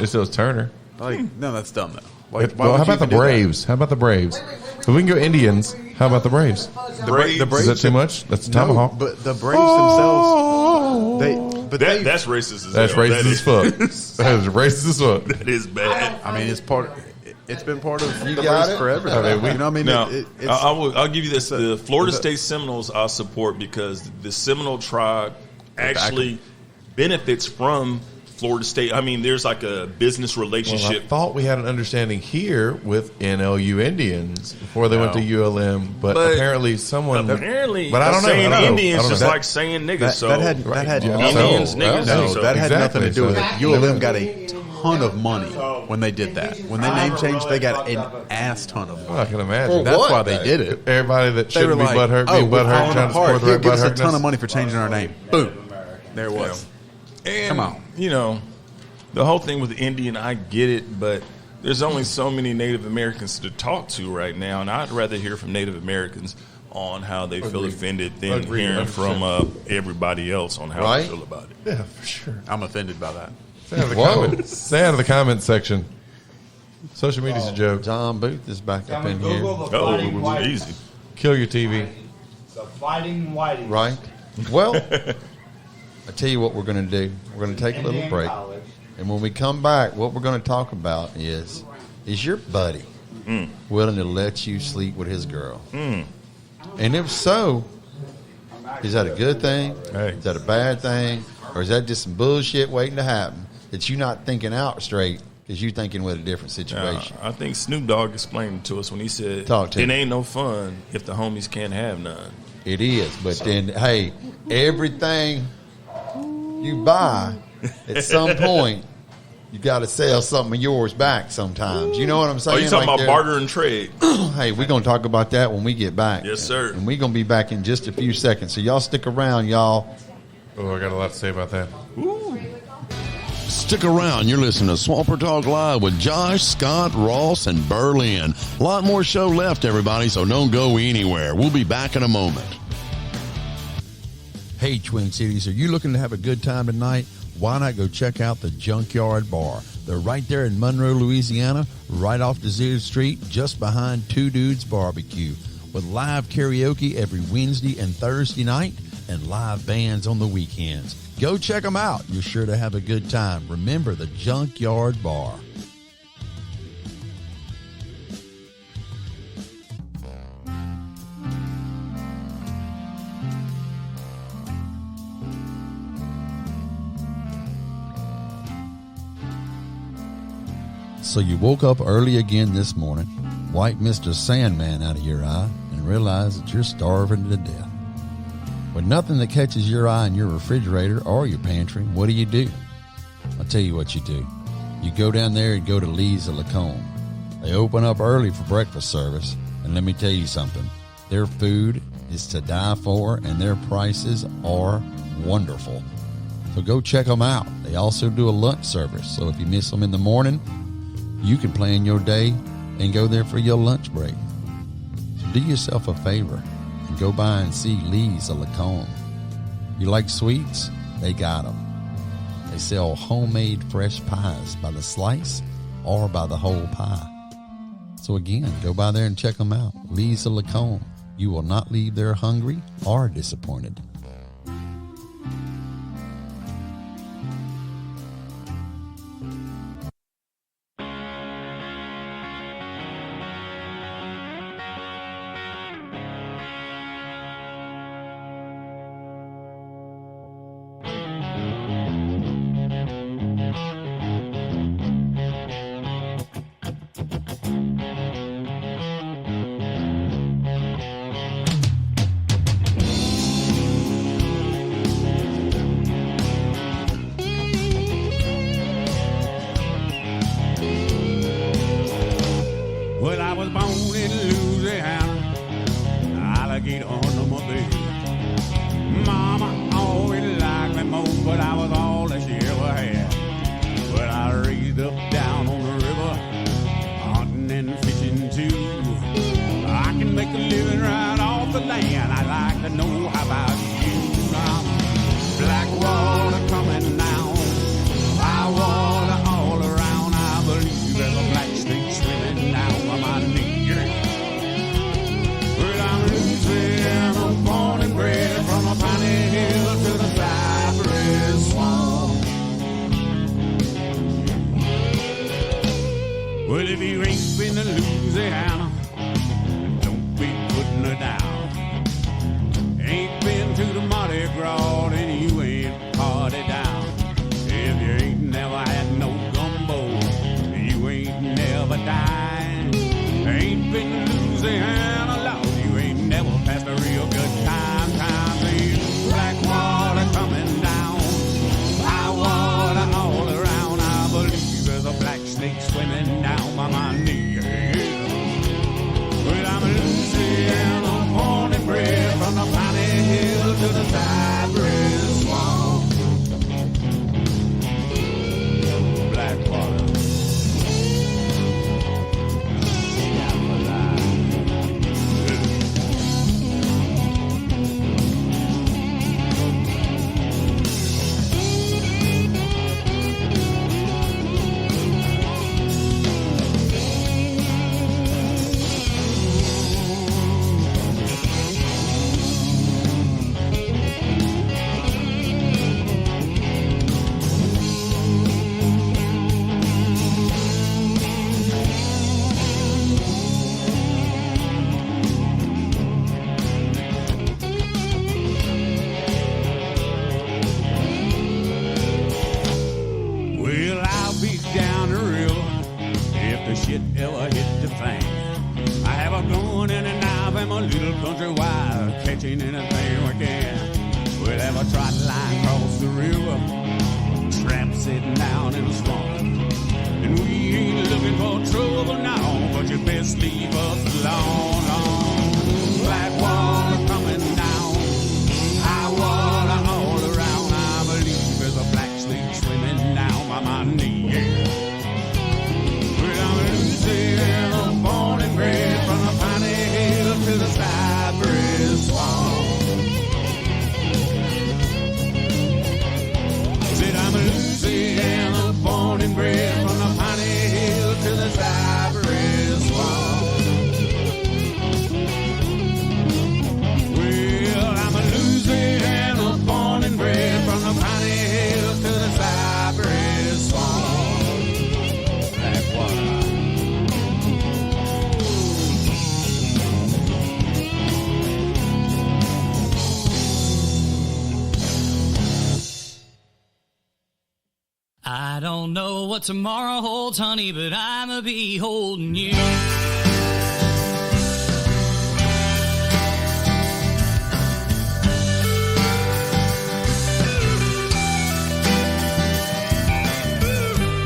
it still is Turner. Like, no, that's dumb though. Like, why Well, would how you about the even do that? Braves? How about the Braves? If we can go Indians, how about the Braves? The Is Braves that too much? That's a No, tomahawk. but the Braves themselves, they. That's racist as That's hell. racist as fuck. That is racist as fuck. That is bad. I mean, it's part. It's been part of the got Braves it? forever. I mean, you know, what I mean, Now, it's, I'll give you this. The Florida the- State Seminoles I support because the Seminole tribe actually benefits from Florida State. I mean, there's like a business Well, I relationship. thought we had an understanding here with NLU Indians before they went to ULM, but apparently someone. Apparently, but I don't know. saying I don't know. Indians I don't just know. like saying niggas. that, so that had Indians, So, niggas. no, so that had nothing to do with it. Exactly. ULM got a ton of money when they did that. When they name changed, they got an ass ton of money. I can imagine. That's what? why they did it. Everybody that They were shouldn't be like, butthurt, "Oh, being we're butthurt, falling trying to support apart. the Here, right give us a ton butthurtness. of money for changing our name." Boom, there it was. And, Come on. you know, the whole thing with the Indian, I get it, but there's only so many Native Americans to talk to right now, and I'd rather hear from Native Americans on how they feel offended than Agreed, hearing 100%. from everybody else on how Right? they feel about it. Yeah, for sure. I'm offended by that. Stay out of the Whoa. comments. Stay out of the comments section. Social media's a joke. John Booth is back up in Google here. the Oh, fighting it was whiting. easy. Kill your TV. The fighting whiting. Right? Well, I tell you what we're going to do. We're going to take a little Indian break. college. And when we come back, what we're going to talk about is your buddy willing to let you sleep with his girl? And if so, is that a good thing? Hey. Is that a bad thing? Or is that just some bullshit waiting to happen that you're not thinking out straight because you're thinking with a different situation? I think Snoop Dogg explained it to us when he said, Talk to it me. ain't no fun if the homies can't have none. It is. But then, hey, everything you buy, at some point, you got to sell something of yours back sometimes. You know what I'm saying? Oh, you talking Like about there- barter and trade? Hey, we're going to talk about that when we get back. Yes, sir. And we're going to be back in just a few seconds. So y'all stick around, y'all. Oh, I got a lot to say about that. Stick around. You're listening to Swampertalk Live with Josh, Scott, Ross, and Berlin. A lot more show left, everybody, so don't go anywhere. We'll be back in a moment. Hey, Twin Cities, are you looking to have a good time tonight? Why not go check out the Junkyard Bar? They're right there in Monroe, Louisiana, right off Desert Street, just behind Two Dudes Barbecue, with live karaoke every Wednesday and Thursday night and live bands on the weekends. Go check them out. You're sure to have a good time. Remember the Junkyard Bar. So you woke up early again this morning, wiped Mr. Sandman out of your eye, and realized that you're starving to death. With nothing that catches your eye in your refrigerator or your pantry, what do? I'll tell you what you do. You go down there and go to Lee's of Lacombe. They open up early for breakfast service, and let me tell you something. Their food is to die for, and their prices are wonderful. So go check them out. They also do a lunch service. So if you miss them in the morning, you can plan your day and go there for your lunch break. So do yourself a favor and go by and see Lee's of Lacombe. You like sweets? They got them. They sell homemade fresh pies by the slice or by the whole pie. So again, go by there and check them out. Lee's of Lacombe. You will not leave there hungry or disappointed. Well, I was born in Louisiana, alligator under my bed. Mama always liked me most, but I was all that she ever had. Well, I raised up down on the river, hunting and fishing too. I can make a living right off the land. I'd like to know how about you. Now, black water coming down, high water all around. I believe there's a black snake swimming down by my knee. Well, I'm Louisiana, born and bred, from a piney hill to the cypress swamp. Well, if you ain't been to Louisiana, don't be putting her down. Ain't been to the Mardi Gras, then you ain't party down. If you ain't never had no gumbo, you ain't never dined. Ain't been to Louisiana, Lord, you ain't never passed a real good time. Time ain't black water coming down, high water all around. I believe there's a black snake swimming down by my knee. Well, I'm Louisiana, born and bred, from the piney hill to the cypress swamp. Black water. Well, I'll be down the river if the shit ever hit the fan. I have a gun and a knife and my little country wild, catching anything we can. We'll have a trot line across the river, tramp sitting down in the swamp. And we ain't looking for trouble now, but you best leave us alone. Black water coming down, high water all around. I believe there's a black snake swimming down by my knee. Well, I'm Louisiana, born and bred, from the piney hill to the cypress swamp. Said I'm Louisiana, born and bred, from the piney hill to the cypress swamp. Well, I'm a Louisiana, born and bred, from the piney hill to the cypress swamp. Black water. I don't know what tomorrow holds, honey, but I'ma be holding you.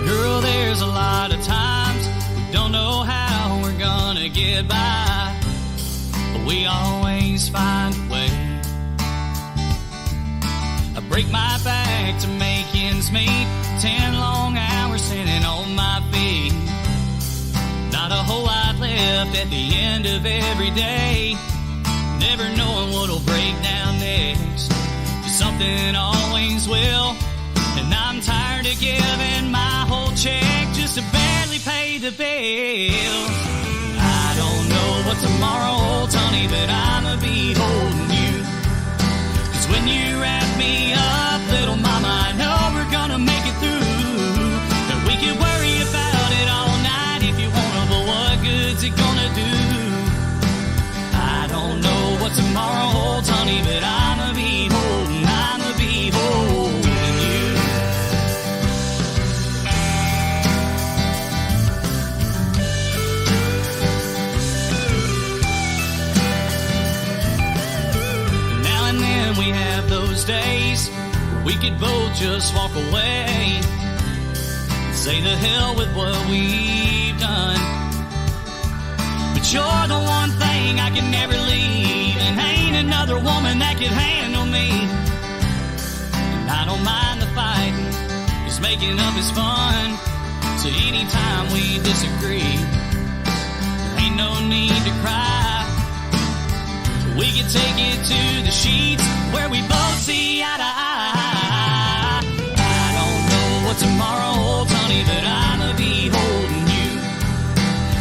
Girl, there's a lot of times we don't know how we're gonna get by, but we always find a way. break my back to make ends meet. 10 long hours sitting on my feet. Not a whole lot left at the end of every day. Never knowing what'll break down next. But something always will. And I'm tired of giving my whole check just to barely pay the bills. I don't know what tomorrow holds, honey, but I'ma be holding you. 'Cause when you wrap me up, little mama, I know we're gonna make it through. And we can worry about it all night if you wanna, but what good's it gonna do? I don't know what tomorrow holds, honey, but I'ma be holding you. Now and then we have those days where we could both just walk away. Say the hell with what we've done. But you're the one thing I can never leave, and ain't another woman that could handle me. And I don't mind the fighting, 'cause making up is fun. So anytime we disagree, ain't no need to cry. We can take it to the sheets where we both see eye to eye. I don't know what tomorrow holds, honey, but I'ma be holding you.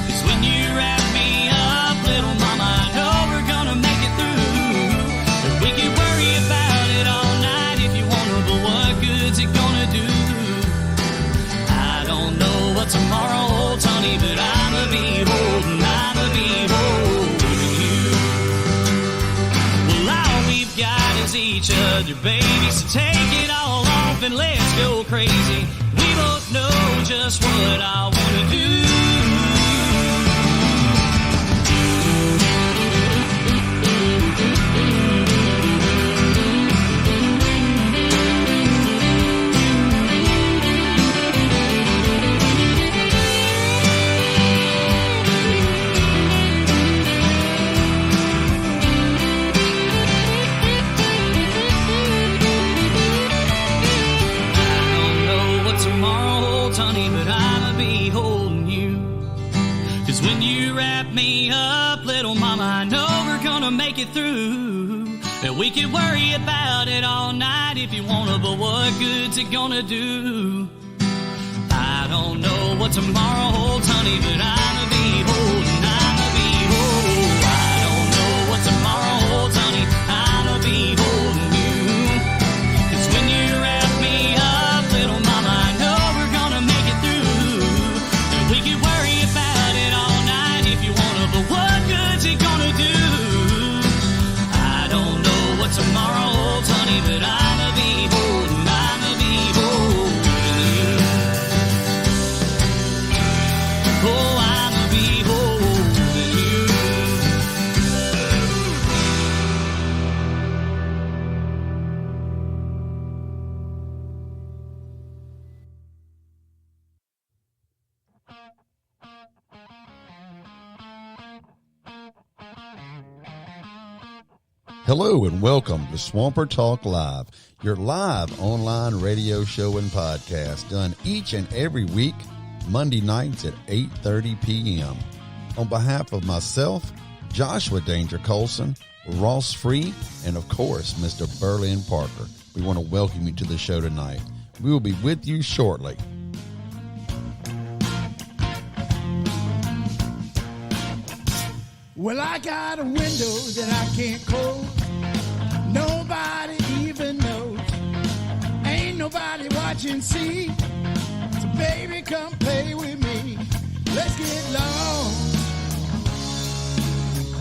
'Cause when you wrap me up, little mama, I know we're gonna make it through. And we can worry about it all night if you wanna, but what good's it gonna do? I don't know what tomorrow holds, honey, but I'ma be holding you. Well, all we've got is each other, baby, so take it all off and let's go crazy. We both know just what I wanna do. Tomorrow holds, honey, but I'ma be holding you. 'Cause when you wrap me up, little mama, I know we're gonna make it through. And we can worry about it all night if you wanna, but what good's it gonna do? I don't know what tomorrow holds, honey, but I'ma be holding you. I don't know what tomorrow holds, honey, I'ma be holding you. 'Cause when you wrap me up, little mama, I know we're gonna make it through. And we can worry about it all night if you wanna, but what good's it gonna do? I don't know what tomorrow holds, honey, but I'ma be holding you. Oh, I'ma be holding you. Hello and welcome to Swampertalk Live, your live online radio show and podcast done each and every week, Monday nights at 8:30 p.m. On behalf of myself, Joshua Danger Colson, Ross Free, and of course, Mr. Burley and Parker, we want to welcome you to the show tonight. We will be with you shortly. Well, I got a window that I can't close. Nobody even knows. Ain't nobody watching, see. So baby, come play with me. Let's get lost.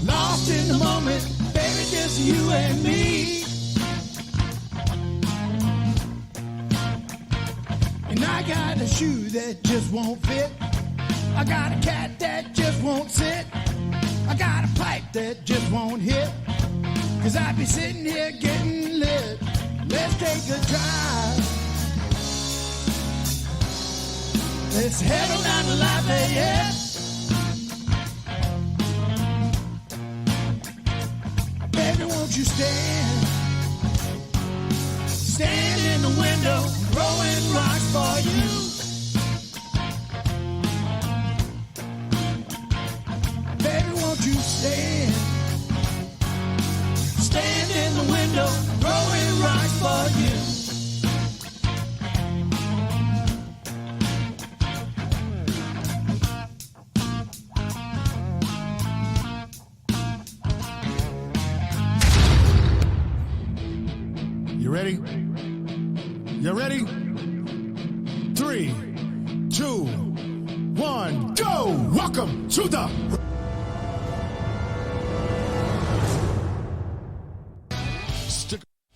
Lost in the moment, baby, just you and me. And I got a shoe that just won't fit. I got a cat that just won't sit. I got a pipe that just won't hit. 'Cause I be sitting here getting lit. Let's take a drive. Let's head on down to Lafayette. Baby, won't you stand in the window, throwing rocks for you. Baby, won't you stand in the window, throwing rocks for you. You ready? You ready? 3, 2, 1, go! Welcome to the...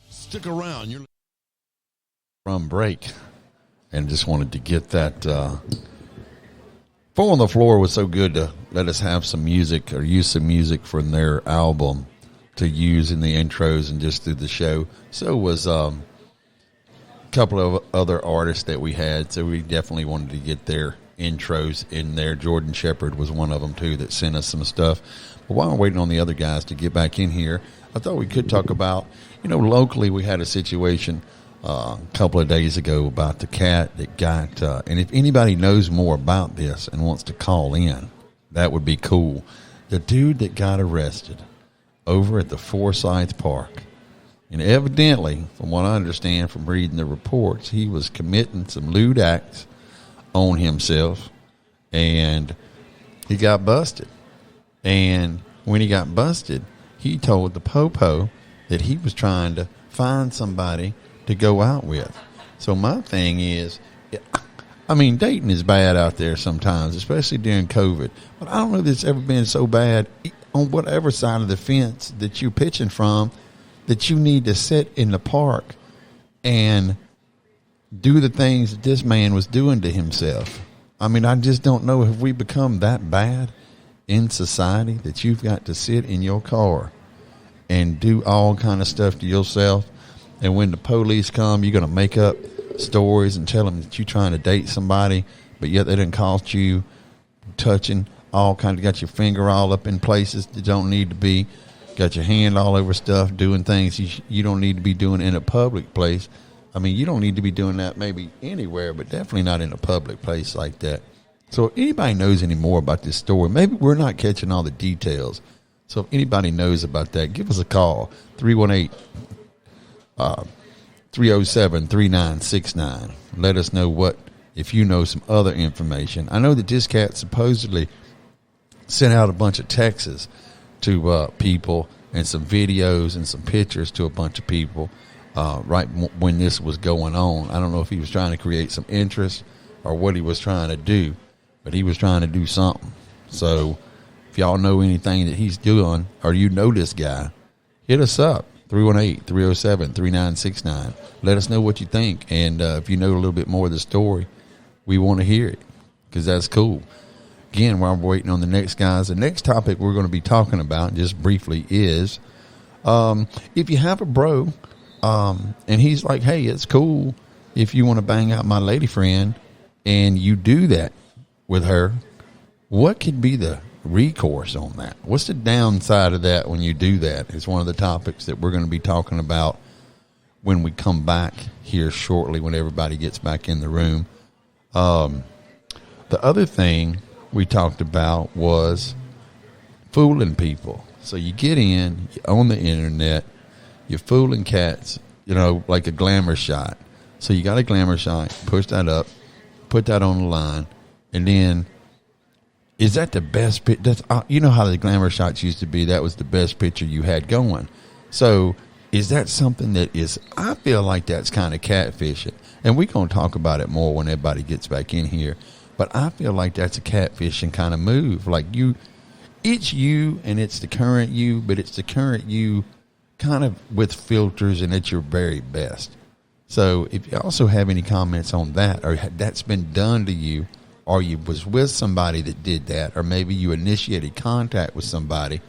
Stick around. You're from break, and just wanted to get that. Four on the Floor was so good to let us have some music or use some music from their album to use in the intros and just through the show. So was a couple of other artists that we had, so we definitely wanted to get their intros in there. Jordan Shepard was one of them too that sent us some stuff. But while we're waiting on the other guys to get back in here, I thought we could talk about, locally we had a situation a couple of days ago about the cat that got, and if anybody knows more about this and wants to call in, that would be cool. The dude that got arrested over at the Forsyth Park, and evidently, from what I understand from reading the reports, he was committing some lewd acts on himself, and he got busted. And when he got busted, he told the popo that he was trying to find somebody to go out with. So my thing is, dating is bad out there sometimes, especially during COVID. But I don't know that it's ever been so bad on whatever side of the fence that you're pitching from that you need to sit in the park and do the things that this man was doing to himself. I just don't know if we become that bad in society that you've got to sit in your car and do all kind of stuff to yourself, and when the police come, you're going to make up stories and tell them that you're trying to date somebody, but yet they didn't cost you touching all kind of, got your finger all up in places that don't need to be, got your hand all over stuff, doing things you don't need to be doing in a public place. You don't need to be doing that maybe anywhere, but definitely not in a public place like that. So if anybody knows any more about this story, maybe we're not catching all the details. So if anybody knows about that, give us a call, 318-307-3969. Let us know if you know some other information. I know that this cat supposedly sent out a bunch of texts to people and some videos and some pictures to a bunch of people right when this was going on. I don't know if he was trying to create some interest or what he was trying to do, but he was trying to do something. So if y'all know anything that he's doing or you know this guy, hit us up, 318-307-3969. Let us know what you think. And if you know a little bit more of the story, we want to hear it because that's cool. Again, while we're waiting on the next guys, the next topic we're going to be talking about just briefly is if you have a bro and he's like, hey, it's cool if you want to bang out my lady friend and you do that with her, what could be the recourse on that? What's the downside of that when you do that? It's one of the topics that we're going to be talking about when we come back here shortly when everybody gets back in the room. The other thing we talked about was fooling people. So you get in, you're on the internet, you're fooling cats, like a glamour shot. So you got a glamour shot, push that up, put that on the line, and then is that the best picture? That's how the glamour shots used to be. That was the best picture you had going. So is that something that is, I feel like that's kind of catfishing. And we're going to talk about it more when everybody gets back in here. But I feel like that's a catfishing kind of move. Like it's you and it's the current you, but it's the current you kind of with filters and at your very best. So if you also have any comments on that, or that's been done to you, or you was with somebody that did that, or maybe you initiated contact with somebody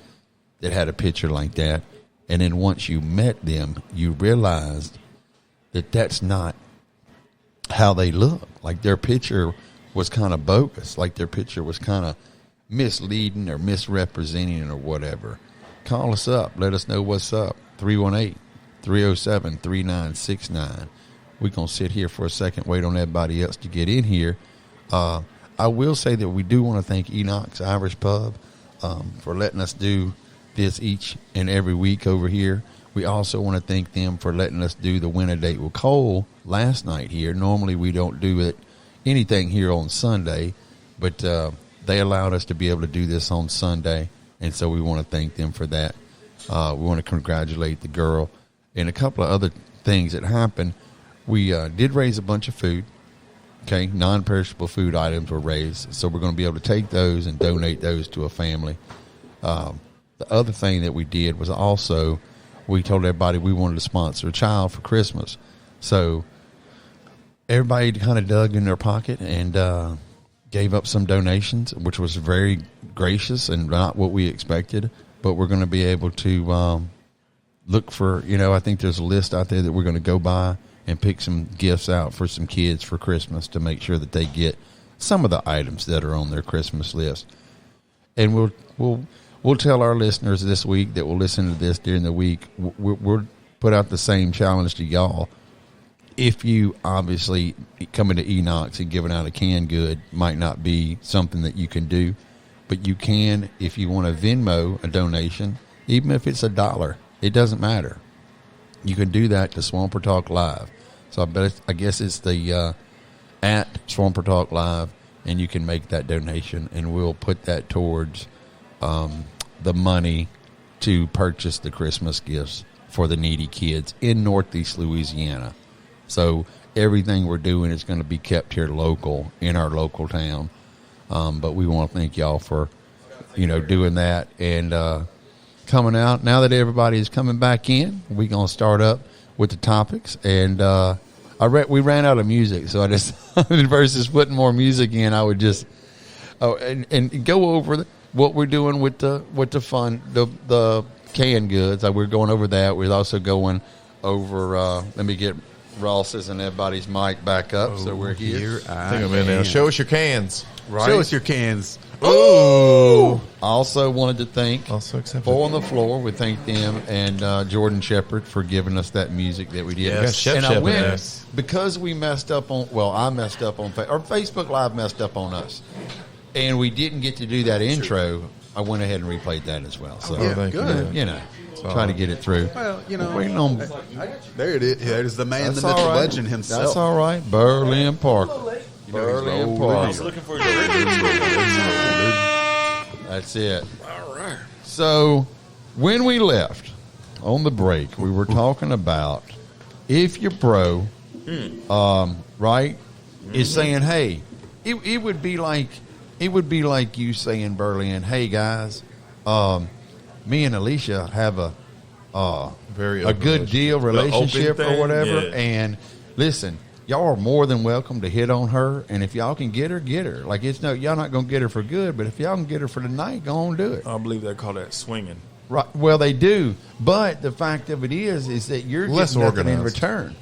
that had a picture like that, and then once you met them, you realized that that's not how they look. Like their picture was kind of bogus, like their picture was kind of misleading or misrepresenting or whatever. Call us up. Let us know what's up. 318-307-3969. we're going to sit here for a second, wait on everybody else to get in here. I will say that we do want to thank Enoch's Irish Pub for letting us do this each and every week over here. We also want to thank them for letting us do the Win a Date with Cole last night here. Normally we don't do anything here on Sunday, but they allowed us to be able to do this on Sunday, and so we want to thank them for that. We want to congratulate the girl. And a couple of other things that happened. We did raise a bunch of food. Okay, non-perishable food items were raised, so we're going to be able to take those and donate those to a family. The other thing that we did was also we told everybody we wanted to sponsor a child for Christmas. So everybody kind of dug in their pocket and gave up some donations, which was very gracious and not what we expected. But we're going to be able to look for, I think there's a list out there that we're going to go by and pick some gifts out for some kids for Christmas to make sure that they get some of the items that are on their Christmas list. And we'll tell our listeners this week that will listen to this during the week, we'll put out the same challenge to y'all. If you obviously coming to Enoch's and giving out a canned good might not be something that you can do, but you can, if you want to Venmo a donation, even if it's $1, it doesn't matter. You can do that to Swampertalk Live. So I guess it's the at Swampertalk Live, and you can make that donation, and we'll put that towards the money to purchase the Christmas gifts for the needy kids in Northeast Louisiana. So everything we're doing is going to be kept here local in our local town. But we want to thank y'all for, doing that and coming out. Now that everybody is coming back in, we're going to start up with the topics. And we ran out of music, so I just versus putting more music in, I would just and go over what we're doing with the fun, the canned goods. We're going over that. We're also going over. Let me get Ross's and everybody's mic back up. So we're here. I think I'm in now. Show us your cans. Right. Show us your cans. Oh! Also wanted to thank also accepted. Four on the Floor. We thank them and Jordan Shepard for giving us that music that we did. Yes. And I went because we messed up on. Well, I messed up on or Facebook Live messed up on us, and we didn't get to do that intro. I went ahead and replayed that as well. So good. Try to get it through. Well, waiting on. There it is. There's the man, the myth, the legend himself. That's all right. Berlin Park. Berlin Park. I was looking for your That's it. All right. So when we left on the break, we were talking about if your bro, right, is saying, "Hey," it would be like you saying, Berlin, "Hey guys, me and Alicia have a good deal relationship or whatever, and listen." Y'all are more than welcome to hit on her, and if y'all can get her, get her. Like y'all not gonna get her for good, but if y'all can get her for the night, go on do it. I believe they call that swinging. Right? Well, they do, but the fact of it is that you're less getting nothing in organized return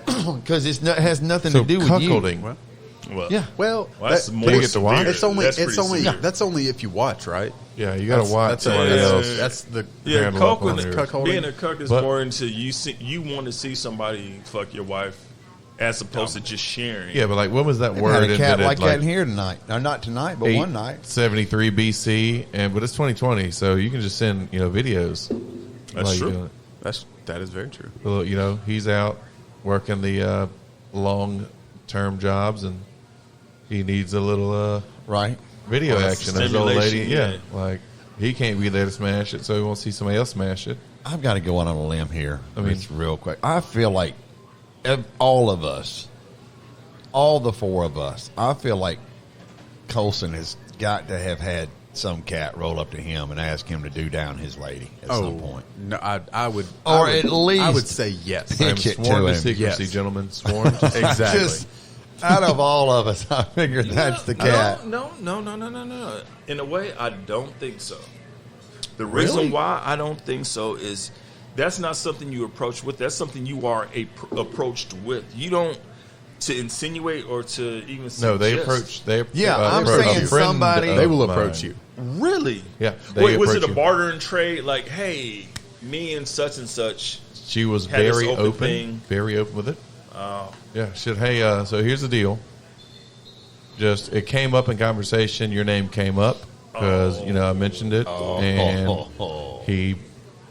because it has nothing to do with cuckolding. you. Well, Yeah. Well, that's more. you get to watch? It's only. severe. That's only if you watch, right? Yeah, you got to watch That's somebody else. That's the handle up on there. cuckolding. Being a cuck is more into you want to see somebody fuck your wife as opposed to just sharing. Yeah, but like, when was that We word had a cat invented? like that in here tonight. No, not tonight, but one night. 73 BC, but it's 2020, so you can just send videos. That's true. That is very true. He's out working the long term jobs, and he needs a little Right. video action. His old lady, Stimulation, like he can't be there to smash it, so he wants to see somebody else smash it. I've got to go on a limb here. I mean, it's real quick. I feel like all of us, all the four of us, I feel like Colson has got to have had some cat roll up to him and ask him to do down his lady at some point. No, I would, Or at least I would say yes. I'm pitch it sworn to to him. secrecy, Yes. gentlemen. Sworn to Exactly. Just out of all of us, I figured that's the cat. No. In a way, I don't think so. The reason why I don't think so is that's not something you approach with. That's something you are approached with. You don't to insinuate or to even suggest. No, they approach. I'm approach saying a friend somebody- of They will mine. approach you. Really? Yeah. Wait, was it approach a you. barter and trade? Like, hey, me and such, She was had this very open open, thing. very open with it. Yeah, shit. Hey, so here's the deal. Just it came up in conversation. Your name came up because I mentioned it, and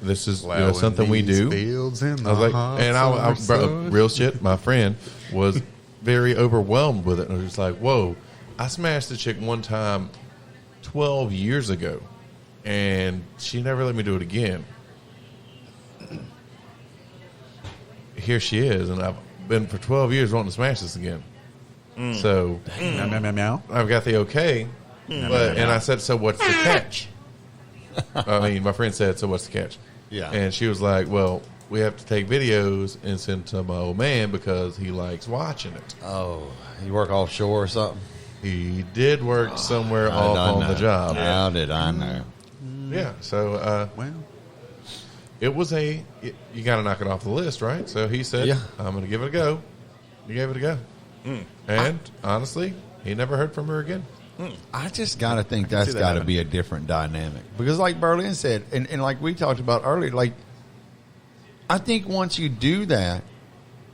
this is something we do. Fields in I was the like, and I real shit. My friend was very overwhelmed with it, and I was just like, "Whoa!" I smashed the chick one time 12 years ago, and she never let me do it again. Here she is, and I've been for 12 years wanting to smash this again. So Meow. I've got the okay, and I said, "So what's the catch?" I mean, my friend said, "So what's the catch?" Yeah. And she was like, "Well, we have to take videos and send to my old man because he likes watching it." Oh, you work offshore or something? He did work somewhere off on the job. How did I know? Yeah. So, it was you got to knock it off the list, right? So he said, Yeah. "I'm going to give it a go." He gave it a go. And honestly, he never heard from her again. I just got to think that's see that got to happen. be a different dynamic. Because like Berlin said, and like we talked about earlier, like, I think once you do that,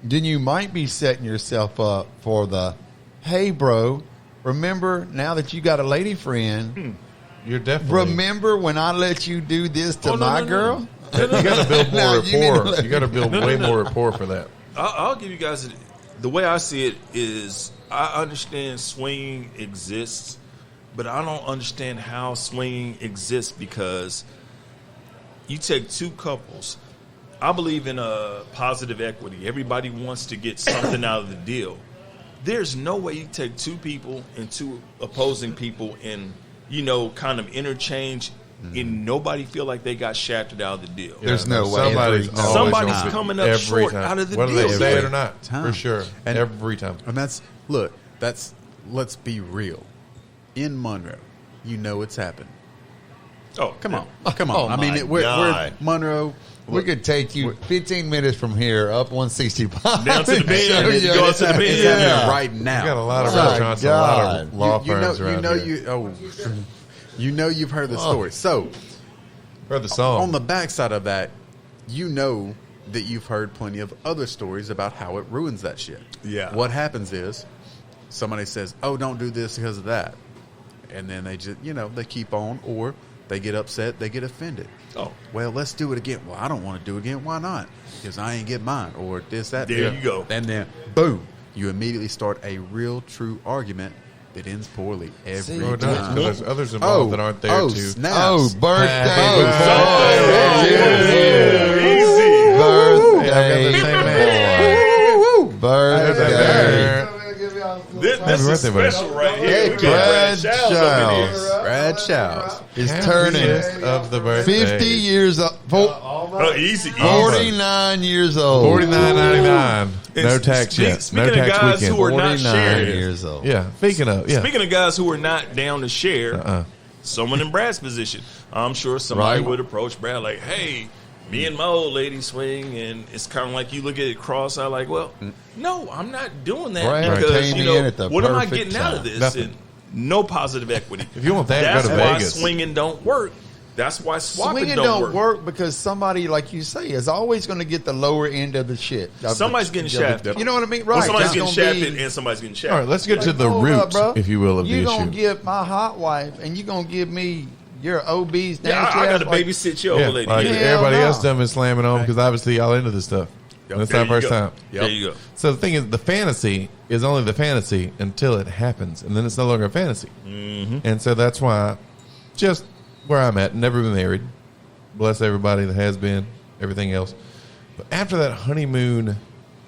then you might be setting yourself up for the, hey, bro, remember now that you got a lady friend, You're definitely. remember when I let you do this to my girl? You got to build No, more you need to rapport. let You got to build way more rapport for that. I'll give you guys the way I see it is I understand swinging exists, but I don't understand how swinging exists because you take two couples. I believe in a positive equity. Everybody wants to get something out of the deal. There's no way you take two people and two opposing people and kind of interchange and nobody feel like they got shafted out of the deal. There's no way. Somebody's coming up short out of the Whether deal. they say it or not, Time. for sure. And- Every time. And let's be real. In Monroe, it's happened. Oh, Come on. Oh, I mean, my we're God. Monroe. We could take you 15 minutes from here up 165. Down to the bench, Show and then you. you go up to the bench. It's Yeah. happening right now. We got a lot of My restaurants and a lot of God. law firms around here. You've heard the story. So Heard the song. on the backside of that, that you've heard plenty of other stories about how it ruins that shit. Yeah. What happens is somebody says, "Oh, don't do this because of that," and then they just they keep on, or they get upset, they get offended. Oh. Well, let's do it again. Well, I don't want to do it again. Why not? Because I ain't get mine, or this, that. There you go. And then, boom, you immediately start a real, true argument that ends poorly every No, it time. doesn't, 'cause there's others involved that aren't there to. snaps. Oh, birthday. Happy Birthday. Birthday. Birthday. This Happy is birthday, buddy. special right here. Hey, We got Brad Childs up in here. Childs Brad Chows. is Happiest turning of the birthday. 50 years old. Oh, easy. 49 years old. $49.99. No And tax yet. speaking No of tax guys weekend. who are not 49 sharing. years old. Yeah. Speaking of, yeah. Speaking of guys who are not down to share, someone in Brad's position, I'm sure somebody Right. would approach Brad like, "Hey, me and my old lady swing," and it's kind of like you look at it cross-eyed like, "Well, no, I'm not doing that Brad because came in at the what am I perfect getting out of time. this?" Nothing. And no positive equity. If you want that, that's go to why Vegas. swinging don't work. That's why swapping Swinging don't work. because somebody, like you say, is always going to get the lower end of the shit. Somebody's getting shafted. You know what I mean? Well, Right. somebody's It's getting gonna be- shafted and somebody's getting shafted. All right, let's get to the Hold root, up, bro. if you will, of the You issue. gonna give my hot wife, and you gonna give me your OB's Yeah, nasty I got ass, to like- babysit your Yeah, old lady. like Yeah. everybody no. else done been slamming on because obviously y'all into this stuff. And it's There not you first go. time. There you go. So the thing is, the fantasy is only the fantasy until it happens, and then it's no longer a fantasy. Mm-hmm. And so that's why, just where I'm at, never been married. Bless everybody that has been, everything else. But after that honeymoon,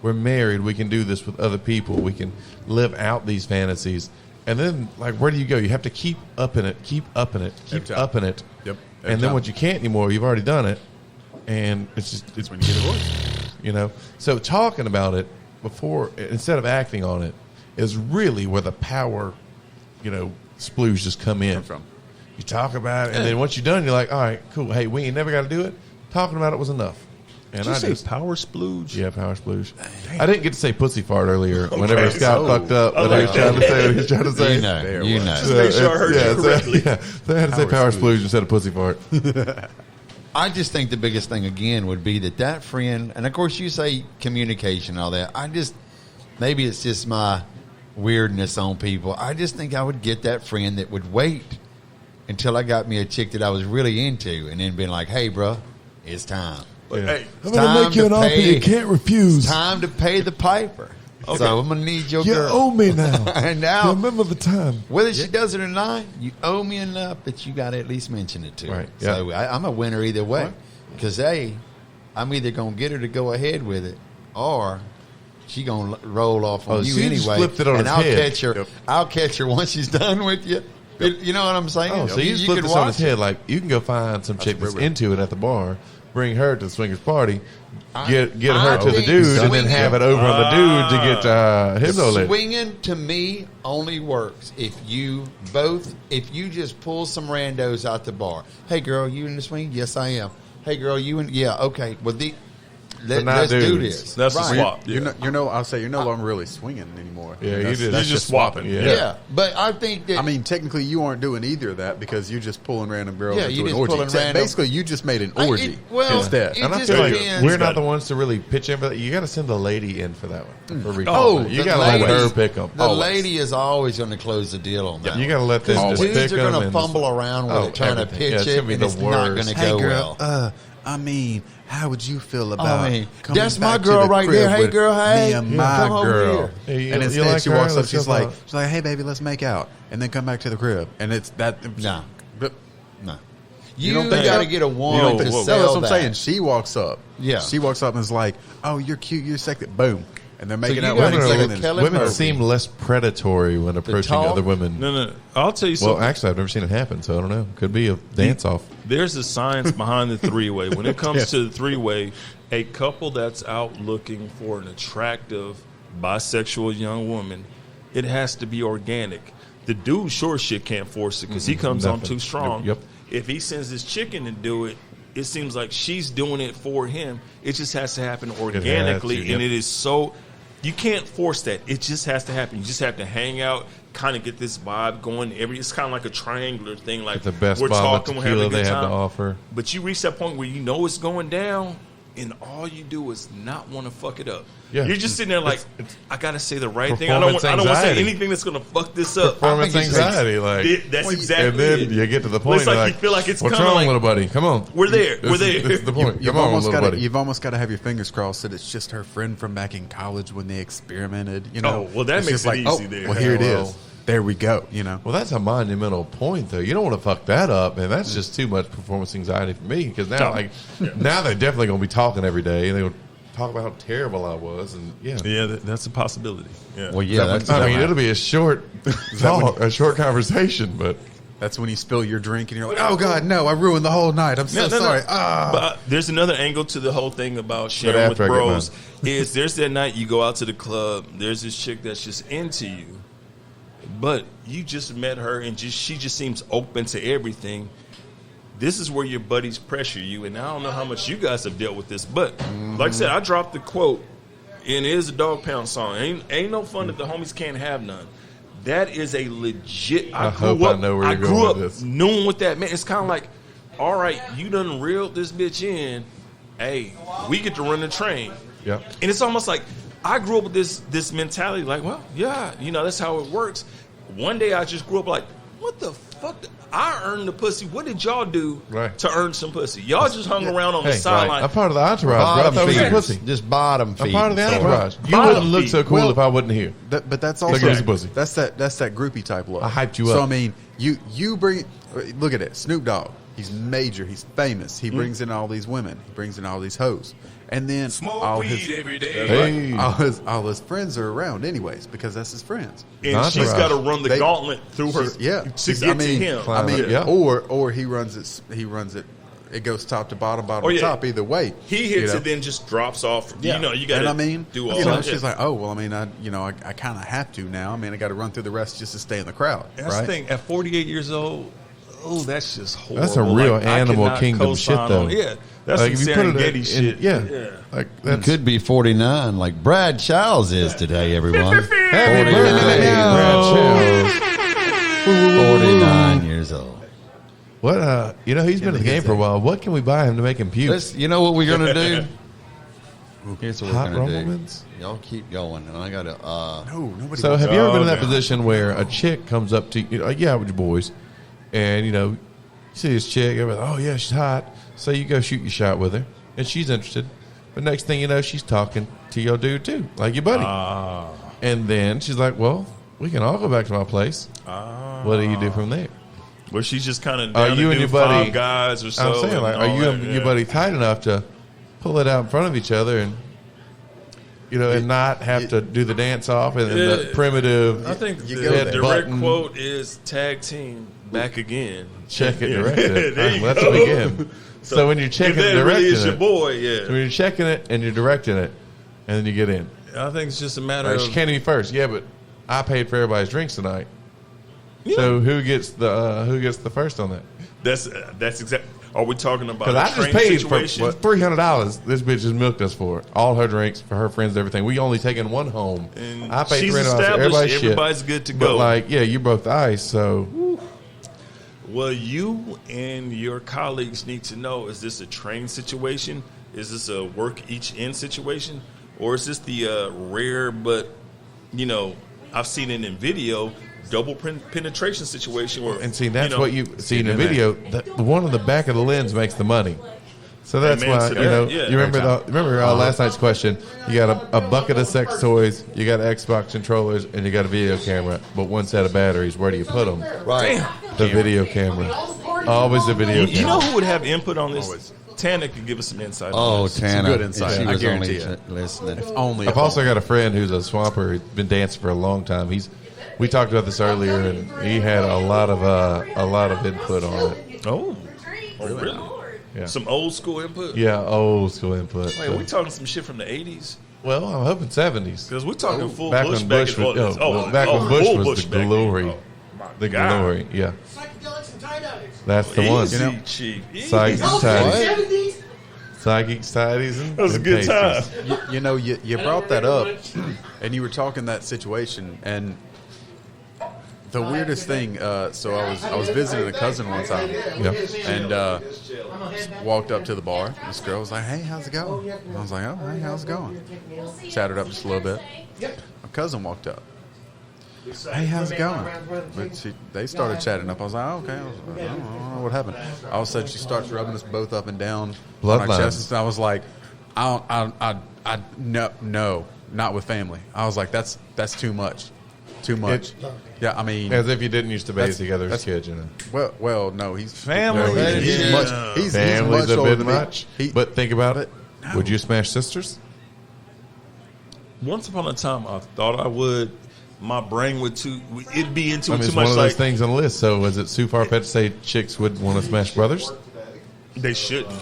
we're married. We can do this with other people. We can live out these fantasies. And then, like, where do you go? You have to keep upping it, keep upping it, keep Every time. upping it. Yep. And then time. once you can't anymore, you've already done it. And it's when you get divorced. So talking about it before, instead of acting on it, is really where the power, sploos just come in. From. You talk about it, and then once you're done, you're like, all right, cool. Hey, we ain't never got to do it. Talking about it was enough. And Did you say just power splooge? yeah, power splooge. I didn't get to say pussy fart earlier. Whenever Scott fucked up, but he was trying to say what he was trying to say. You know. Just make sure I heard you correctly. So I had to say power splooge instead of pussy fart. I just think the biggest thing again would be that friend, and of course you say communication and all that. maybe it's just my weirdness on people. I just think I would get that friend that would wait until I got me a chick that I was really into, and then been like, "Hey, bro, it's time. But, hey, I'm going to make you an offer you can't refuse. It's time to pay the piper." Okay. So I'm going to need your You girl. owe me now. And now, You remember the time. whether she does it or not, you owe me enough that you got to at least mention it to her. Right, So I'm a winner either way. Because, I'm either going to get her to go ahead with it, or she going to roll off on you she anyway. just flipped it on and his I'll head. catch her. Yep. I'll catch her once she's done with you. You know what I'm saying? Oh, so you just flip this on his head. Like, you can go find some chick that's into it at the bar, bring her to the swingers party, get her to the dude, and then have it over on the dude to get his old lady. Swinging to me only works if you just pull some randos out the bar. Hey, girl, you in the swing? Yes, I am. Hey, girl, you in? Yeah, okay. Well, let's do this. That's the swap. I'll say you're no longer really swinging anymore. Yeah, that's you're just swapping. Yeah, but I think that. I mean, technically, you aren't doing either of that because you're just pulling random girls Yeah, into you an just orgy. pulling So random- basically, you just made an orgy instead. It And I just feel like depends. we're not the ones to really pitch in for that. You got to send the lady in for that one. For recall. Oh, you the got to let lady- her pick them. The lady is always going to close the deal on that. You got to let them Because just dudes pick are them. going to and fumble around with it, trying to everything. pitch Yeah, it's it, gonna be and the it's not worst. going to go well. I mean, how would you feel about? I mean, coming that's my back to girl the right crib there. Hey, with girl, hey, me and yeah, my come over girl. here. Hey, you And like instead, she her? walks up. Let's She's go like, out. "Hey, baby, let's make out," and then come back to the crib, and it's that. No. But- No. You You don't think got to so? get a You woman don't to think so? sell That's what I'm that. saying. She walks up. Yeah. She walks up and is like, "Oh, you're cute. You're sexy." Boom. And they're making you out gotta with go each with other. Kelly Women Murphy. seem less predatory when approaching talk? other women. No. I'll tell you Well, something. actually, I've never seen it happen, so I don't know. Could be a dance-off. There's a science behind the three-way. When it comes to the three-way, a couple that's out looking for an attractive bisexual young woman, it has to be organic. The dude sure shit can't force it because he comes on Nothing. too strong. Yep. If he sends his chicken to do it, it seems like she's doing it for him. It just has to happen organically, to, yep. and it is so. You can't force that. It just has to happen. You just have to hang out, kind of get this vibe going. It's kind of like a triangular thing. Like The best we're bottle of talking, we're having a tequila good they have time. to offer. But you reach that point where you know it's going down, and all you do is not want to fuck it up. Yeah. You're just sitting there like, I got to say the right thing. I don't want to say anxiety. anything that's going to fuck this up. Performance I think it's anxiety, like, That's exactly and then it. you get to the point. It's like you're you feel like it's what's kinda wrong, like- little buddy? Come on, We're there. We're there. This is the point. You've Come on, almost little got buddy. you've almost got to have your fingers crossed that it's just her friend from back in college when they experimented. You know, Oh, well, that It's makes just it like, easy oh, there. well, here it Yeah, is. well. There we go. You know, Well, that's a monumental point, though. You don't want to fuck that up, and that's just too much performance anxiety for me. Because now, now they're definitely going to be talking every day, and they will talk about how terrible I was, and Yeah, that's a possibility. Yeah. Well, yeah, that's I mean, it'll be a short talk, a short conversation, but that's when you spill your drink and you're like, "Oh God, no! I ruined the whole night. I'm so No. sorry." But there's another angle to the whole thing about sharing with after I get bros. Is there's that night you go out to the club, there's this chick that's just into you, but you just met her and she just seems open to everything. This is where your buddies pressure you, and I don't know how much you guys have dealt with this, but like I said, I dropped the quote, and it is a Dog Pound song. Ain't no fun that the homies can't have none. That is a legit. I hope I know where you're grew going up with this. knowing what that meant. It's kind of like, all right, you done reeled this bitch in. Hey, we get to run the train. Yep. And it's almost like I grew up with this mentality, like, well, yeah, that's how it works. One day I just grew up like, what the fuck? I earned the pussy. What did y'all do to earn some pussy? Y'all just hung around on the sideline. I'm part of the entourage, bro. I bottom thought it was a feeders. pussy. Just bottom feed. I'm part of the entourage. You Bottom wouldn't look so feed. cool if I wasn't here. But that's Look also at his pussy. that's that groupie type look. I hyped you So up. I mean, you bring look at it. Snoop Dogg, he's major, he's famous. He brings in all these women, he brings in all these hoes, and then all his friends are around anyways because that's his friends. And she's got to run the gauntlet through her to get to him. I mean, Yeah. or he runs it. It goes top to bottom, bottom to top. Either way, He hits it, then just drops off. You got to do all that. she's like, oh well. I mean, I kind of have to now. I mean, I got to run through the rest just to stay in the crowd. That's right? the thing. At 48 years old, that's just horrible. That's a real Like, I animal cannot kingdom co-sign shit, though. on- Yeah, that's Like, some if you put it Serengeti in- shit. yeah. Like It that's could be 49, like Brad Childs is today, everyone. Happy 49. birthday, Brad Childs. 49 years old. What? He's been in the game for a while. What can we buy him to make him puke? You know what we're going to do? Here's what Hot we're gonna do. Rumblemans? Y'all keep going, and I gotta. No, nobody. So wants have you ever been in that no. position where a chick comes up to you, yeah, with your boys, and you see this chick, everybody's, oh yeah, she's hot. So you go shoot your shot with her, and she's interested. But next thing you know, she's talking to your dude too, like your buddy. And then she's like, well, we can all go back to my place. What do you do from there? Where she's just kind of Are down you to and do your buddy? 5 guys or so. I'm saying, like, and are all you that, and your buddy tight enough to pull it out in front of each other and and not have to do the dance off and the primitive? I think the go there. direct Button. quote is tag team back again. Check it, Yeah. direct it. There you Let's go. begin. So when you're If checking that and directing really is your it, boy, so yeah. when you're checking it and you're directing it, and then you get in. I think it's just a matter Right, of she can't be first. Yeah, but I paid for everybody's drinks tonight. So who gets the first on that? that's exactly. Are we talking about Because a I just train paid situation? for $300. This bitch just milked us for all her drinks, for her friends, everything. We only taken one home. And I paid she's $300 for established, everybody's shit. everybody's good to But go. like, yeah, you broke the ice, so Well, you and your colleagues need to know: is this a train situation? Is this a work each end situation, or is this the rare but I've seen it in video double penetration situation? Where and see that's what you see in the in there. video. The one on the back of the lens makes the money. So that's Amen why to that, yeah. you remember last night's question. You got a bucket of sex toys, you got Xbox controllers, and you got a video camera. But one set of batteries. Where do you put them? right. The video camera. Always the video camera. You know who would have input on this? Tana could give us some insight. on Oh, this. Tana. good insight. She I was guarantee only it. listening. Only. I've also got a friend who's a swamper. He's been dancing for a long time. We talked about this earlier, and he had a lot of input on it. Oh, really? Yeah. Some old school input. Yeah, old school input. Wait, are we talking some shit from the 80s? Well, I'm hoping 70s. Because we're talking full Back Bush when back Bush in was, oh, back when Bush full was the back then. glory. Oh, my The God. glory, yeah. Psychedelics and Time Addicts. That's the one. Easy, Chief. Easy. Psychic Societies. 70s? Psychic Societies. And That was a and good time. pasties. You brought that up, and you were talking that situation, and the weirdest thing. So I was visiting a cousin one time, Yeah. and walked up to the bar. This girl was like, "Hey, how's it going?" I was like, "Oh, hey, how's it going?" Chatted up just a little bit. My cousin walked up. Hey, how's it going? But they started chatting up. I was like, oh, okay. I don't know what happened. All of a sudden, she starts rubbing us both up and down on our Bloodlines. chests. And I was like, no, not with family. I was like, that's too much, too much. Yeah, I mean, As if you didn't used to bathe That's- together as that's- kids, you know. well, no, he's Family. No, He's Yeah. much. He's Family's much a older bit than me. much. He- But think about it. no. Would you smash sisters? Once upon a time, I thought I would. My brain would it'd be into I mean, too it's much. one of those Like things on the list. So is it too far fetched to say chicks would want to smash brothers? they shouldn't.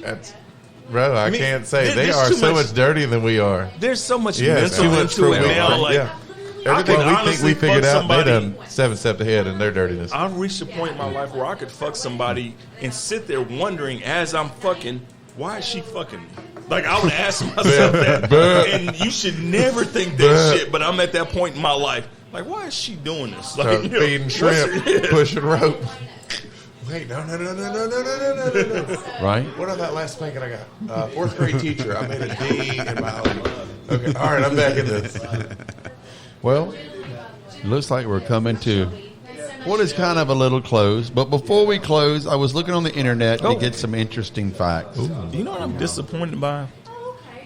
That's bro. I mean, can't say they there's are too so much- much dirtier than we are. There's so much Yes, mental too much into for it we now. are. Like Yeah. I Everything could we think honestly we figured fuck out, somebody. they done 7 steps ahead in their dirtiness. I've reached a point in my life where I could fuck somebody and sit there wondering as I'm fucking, why is she fucking me? Like I would ask myself that, and you should never think that shit. But I'm at that point in my life, like, why is she doing this? Like, Start you know, feeding what's shrimp, her- pushing rope. Wait, no. Right? What on that last spanking I got? 4th grade teacher. I made a D in biology. Okay, all right, I'm back in this. Well, it looks like we're coming to what is kind of a little close. But before we close, I was looking on the internet to get some interesting facts. You know what I'm disappointed by?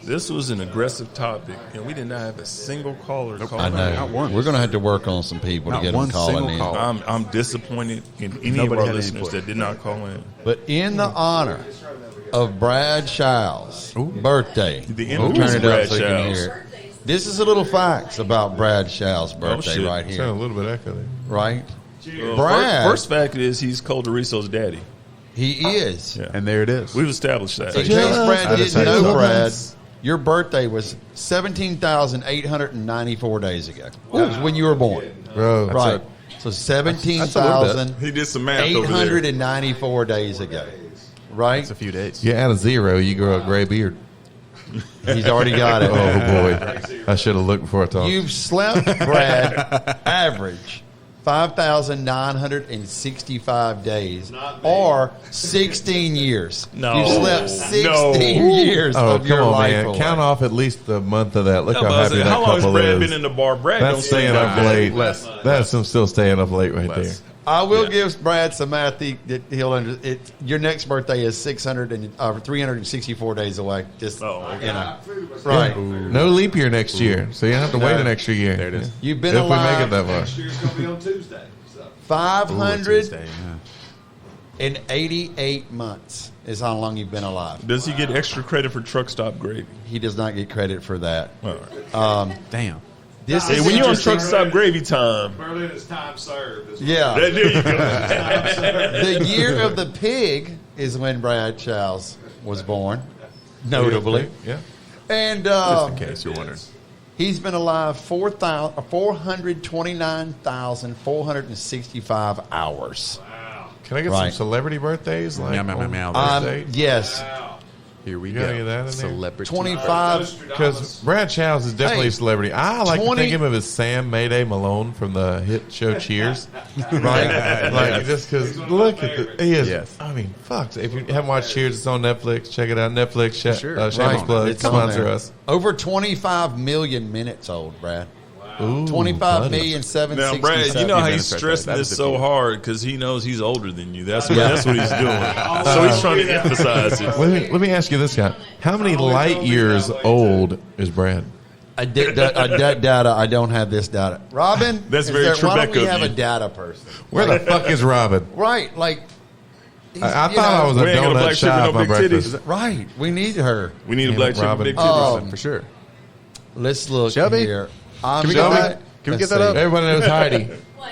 This was an aggressive topic, and we did not have a single caller call. I know. Not one. We're going to have to work on some people Not to get one them calling single in. call. I'm disappointed in any Nobody of our had listeners input. that did not call in. But in the honor of Brad Shiles' birthday, The we'll infamous turn it Brad up so you can Shiles. hear it. This is a little facts about Brad Shiles' birthday shit. right Sound here. a little bit echoey. Right? Well, Brad, first fact is he's Colderiso's daddy. he is. Yeah. And there it is. We've established that. In case Brad I just didn't had know, to- Brad, your birthday was 17,894 days ago. That was when you were born. Bro, Right. So 17,894 He did some math over there. days ago. Right? It's a few days. you add a 0, you grow a gray beard. He's already got it. Oh, boy. I should have looked before I talked. You've slept, Brad, average 5,965 days, or 16 years. No. You slept 16 years Oh, of your come on, life man. away. Count off at least the month of that. Look how happy that how long has couple Brad is. been in the bar? Brad That's don't staying sleep up that late. Less. That's some still staying up late right there. I will give Brad some math that he'll under. Your next birthday is 364 days away. Just right. No leap year next year, so you don't have to wait an extra year. There it is. You've been if alive. we make it that far. Next year's going to be on Tuesday. So. 588 months is how long you've been alive. Does he get extra credit for truck stop gravy? He does not get credit for that. All right. Damn. This Hey, is when you're on interesting. truck stop gravy time, Berlin is time served. Yeah. there you go. The year of the pig is when Brad Childs was born, notably. Yeah. And Just in case you're wondering. he's been alive 429,465 hours. Can I get some celebrity birthdays? Like Meow, meow, meow, meow. birthday? Yes. Here we You gotta go. get that in there? Celebrity. 25. Because Brad Childs is definitely Hey, a celebrity. I like to 20 think of him as Sam Mayday Malone from the hit show Cheers. Right? Like, just because, look at the, he is, Yes. I mean, fuck. If you haven't watched Cheers, it's on Netflix. Check it out. Netflix, Sure. shameless Right. plug, It's on sponsor there. us. Over 25 million minutes old, Brad. Ooh, 25,767,000. Now, Brad, you know how he's minutes right stressing there. That this was so the hard because he knows he's older than you. That's what he's doing. So he's trying to emphasize it. Let me ask you this, guy. How many light years old is Brad? Data. I don't have this data. Robin, That's is very Why don't Trebek we of have you. a data person? Where the fuck is Robin? Right, like. I you thought I know, was a We ain't got a donut black sheep shop with no for big breakfast. titties. Right, we need her. We need a Damn black it, chick with Robin. big titties. For sure. Let's look Shelby? here. Can we get that? Can we get that up? Everybody knows Heidi. What?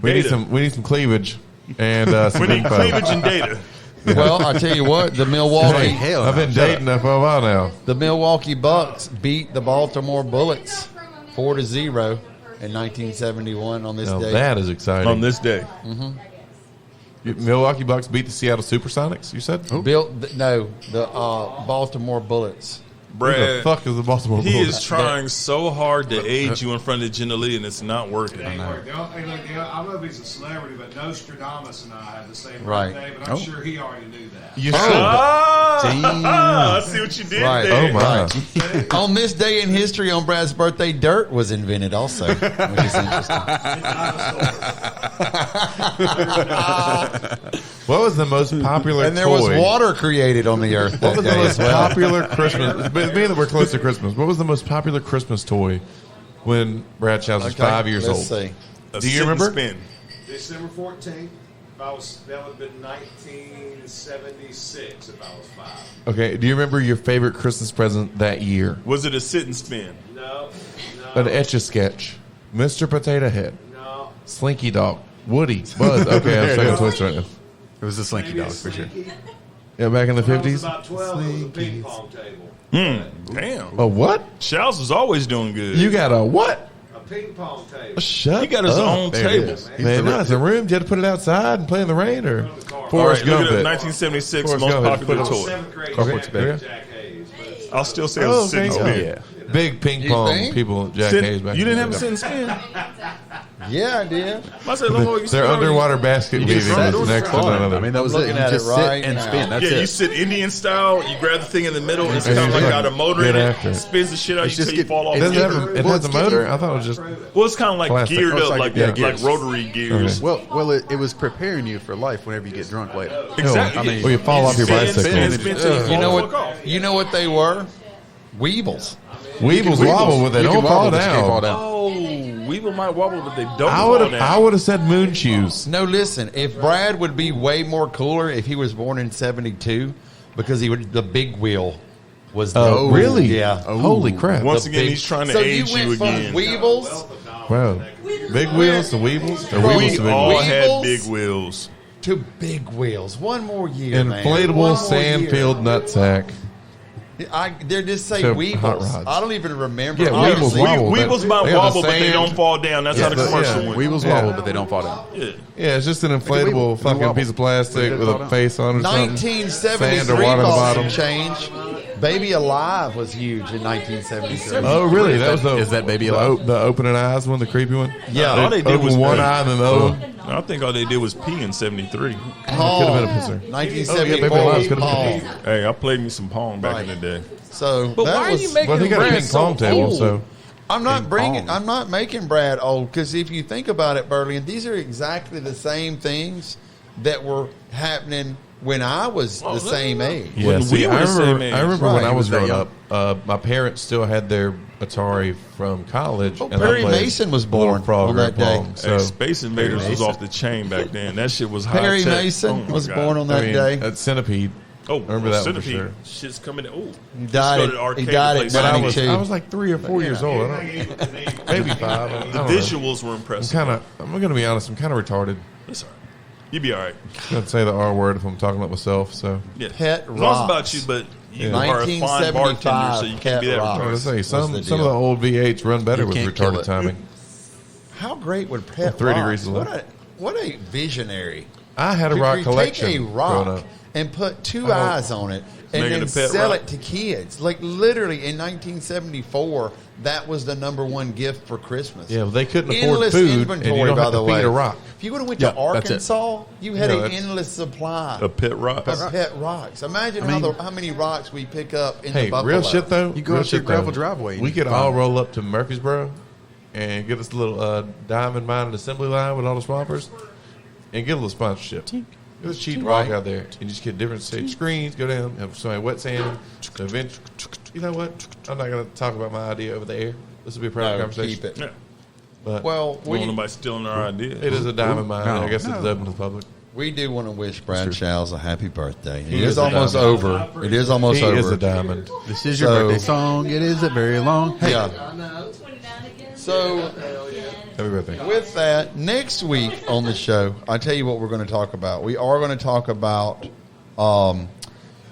We need Data. some cleavage and some We need info. cleavage and data. Well, I tell you what, the Hey, Milwaukee, hell I've no. been dating her for a while now. the Milwaukee Bucks beat the Baltimore Bullets 4-0 in 1971 on this Now day. that is exciting. On this day. Milwaukee Bucks beat the Seattle Supersonics, you said? Who the Baltimore Bullets. the Brad, fuck is the Baltimore he Bullets? is trying so hard to aid you in front of Jenna Lee, and it's not working. Hey, look, I don't know if he's a celebrity, but Nostradamus and I have the same Right. birthday, but I'm sure he already knew that. You should. I see what you did Right. there. Oh, my. On this day in history, on Brad's birthday, dirt was invented also, which is interesting. What was the most popular And there toy? was water created on the earth What that was the day most as well. popular Christmas? Being that we're close to Christmas, what was the most popular Christmas toy when Brad Childs was 5 years Let's old? see. A Do you sit and remember? Spin. December 14th. That would have been 1976 if I was 5. Okay, do you remember your favorite Christmas present that year? Was it a sit and spin? No. An Etch-a-Sketch, Mr. Potato Head, No. Slinky Dog, Woody, Buzz. Okay, I'm saying Toy Story right now. It was a slinky Maybe a dog for sure. slinky. Yeah, back in the When I was 50s. about 12, it was a ping pong table. Damn. A what? Shouts was always doing good. You got a what? A ping pong table. Shut He got his up. own There it table. is. Man, no, it's a room. You had to put it outside and play in the rain, or All right, Forrest look Gump at it. it. 1976 Forrest most Gump it. popular Put it- toy. 7th grade Okay, champion, there you go. Jack Hayes. But it's I'll still say it Oh, was a sit and okay, spin. oh, yeah. Big ping pong think? people, Jack Sit- Hayes back you in didn't the have a day. sit and spin? Yeah, I did. I said, "Look, you Their spin underwater basket You meeting just said it is was next to fun. none other. I mean, that was Looking it. You at just it right sit and now. spin. That's Yeah, you it. sit Indian style. You grab the thing in the middle. It's And kind of you like just got a motor get in after it. it. Spins the shit out It's you just till you get- fall off. It it's doesn't getting- have a, it well, has a it's getting- motor. I thought it was just Well, it's kind of like Plastic. geared Oh, it's up, like- like yeah, like gears. rotary gears. Well, it was preparing you for life whenever you get drunk later. Exactly. I mean, well, you fall off your Spin, bicycle. spin, spin till you You know fall the fuck what? off. You know what they were? Weebles. Weebles wobble, but they You can don't fall wobble, but you can't fall down. down. Oh, Weevil might wobble, but they don't I fall would have. down. I would have said moon shoes. No, listen. If Brad would be way more cooler if he was born in '72, because he would the big wheel was. Oh, really? Yeah. Holy crap! Once The again, big- he's trying to so age you went you from again. Weebles Wow. Big wheels to weebles. Or weebles We to big all wheels. had Weebles? big wheels. to big wheels. One more year, man. One Inflatable more sandfield nutsack. They're just say To Weebles. hot rods. I don't even remember. Yeah, honestly. Weebles wobble. Weevils might They got the wobble, but they sand. don't fall down. That's how the Yeah, commercial yeah. went. Weevils Yeah. wobble, but they don't fall down. Yeah. Yeah, it's just an inflatable we fucking wobble. piece of plastic We with fall a down. face on it or something. 1973 Sand or water on the bought bottom. some change. Baby Alive was huge in 1973. Oh, really? That was the Is that Baby Alive? the opening eyes one, the creepy one. Yeah. All they did was one eye and then the other one. I think all they did was pee in '73. Could have been a pisser. 1974. Baby Alive could have Pong. been. Hey, I played me some Pong back in the day. So But that why are was, you making Well, he got a Brad ping pong so table, old? so I'm not Ping pong. I'm not making Brad old, because if you think about it, Berlin, these are exactly the same things that were happening when I was the same age. yeah. When See, we were I the same remember. age. I remember Right, when I he was was that growing up. My parents still had their Atari from college. Oh, and I Perry played Mason was Little born Frog on that and day. Pong, Hey, So Space Invaders was off the chain back then. That shit was high Perry tech. Mason Oh, my was God. born on that day. At Centipede. Oh, I remember that one for Centipede. sure. Shit's coming. Oh, He died Let's go to at- the arcade he died to at play But I Sonic. was, 92. I was like 3 or 4 years old. I don't, maybe 5. I The don't know. visuals were impressive. I'm going to be honest. I'm kind of retarded. That's all right. You be all right. I'd say the R word if I'm talking about myself. So Yeah. Pet As long as it's Rocks. about you, but you Yeah. are a fine bartender, 1975 so you Pet can't be that Rocks. I retarded. was going to say What's the some of deal? the old V8s run better You with can't kill retarded it. timing. How great would Pet 3 Rocks? degrees of What a visionary. I had a rock You collection. Take a growing rock up. and put 2 eyes on it, and Make it then a pet sell rock. it to kids. Like literally in 1974, that was the #1 gift for Christmas. Yeah, well, they couldn't afford Endless food, and inventory, you don't by have the to way. feed a rock. If you would have went Yeah, to that's it. Arkansas, you had Yeah, an that's- endless supply A pit rock. of pet rocks. Imagine how many rocks we pick up in Hey, the Buffalo. real shit though. You go real out to your shit, gravel though. driveway and We you could find all them. roll up to Murfreesboro and get us a little diamond mining assembly line with all the swampers and get a little sponsorship. It was cheap rock out there, and you just get different screens. Go down, have somebody wet sand. Eventually, you know what? I'm not going to talk about my idea over the air. This will be a private No, conversation. keep it. Yeah. But Well, We don't want nobody stealing our idea. it is a diamond mine. No, I guess it's no. open to the public. we do want to wish Brad Showes a happy birthday. It He is is a almost diamond. over. It is almost He over. is a diamond. This is your So- birthday song. It is a very long. Hey, Yeah. So Happy birthday. with that, next week on the show, I tell you what we're going to talk about. We are going to talk about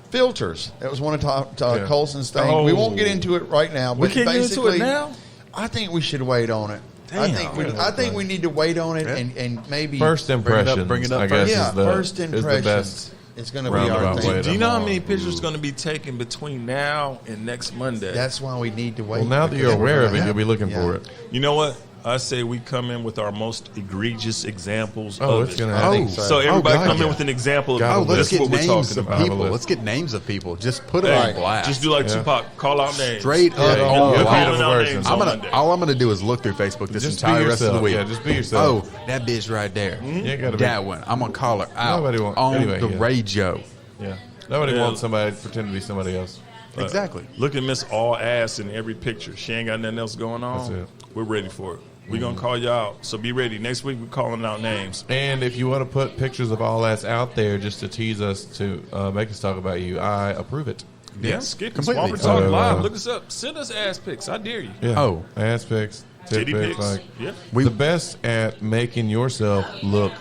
filters. That was one of Yeah. Colson's things. We won't get Oh. into it right now. We But can't get into basically, it now? I think we should wait on it. I think we need to wait on it and maybe First impressions, bring it up I guess, first. yeah, is the, first is the impressions. best. It's going to be our roundabout way thing. to- Do you know how many pictures are going to be taken between now and next Monday? That's why we need to wait. Well, now that you're because we're aware of gonna it, you'll be looking yeah. for it. You know what? I say we come in with our most egregious examples Oh, of it's it. going to I happen. think so. So everybody God, come in yeah. with an example of God, Oh, this let's is get what we're names talking of about. people. List. Let's get names of people. Just put them Hey, on blast. just do like Yeah. Tupac, call out names. Straight Yeah, up you on can do a blast. beautiful version. All I'm gonna do is look through Facebook this Just be entire rest of the yourself. week. Yeah, just be yourself. Oh, that bitch right there. You ain't gotta be- That one. I'm gonna call her out Nobody wants- on anyway, the yeah. radio. Yeah. Nobody Yeah. wants somebody to pretend to be somebody else. Exactly. Look at Miss All Ass in every picture. She ain't got nothing else going on. That's it. We're ready for it. We're going to call you out. So be ready. Next week, we're calling out names. And if you want to put pictures of all that's out there just to tease us to make us talk about you, I approve it. Yes, get completely. Swamper Talk So, Live. Look us up. Send us ass pics. I dare you. Yeah. Oh. Ass pics, tit Titty pics. pics. Like, Yeah. the best at making yourself look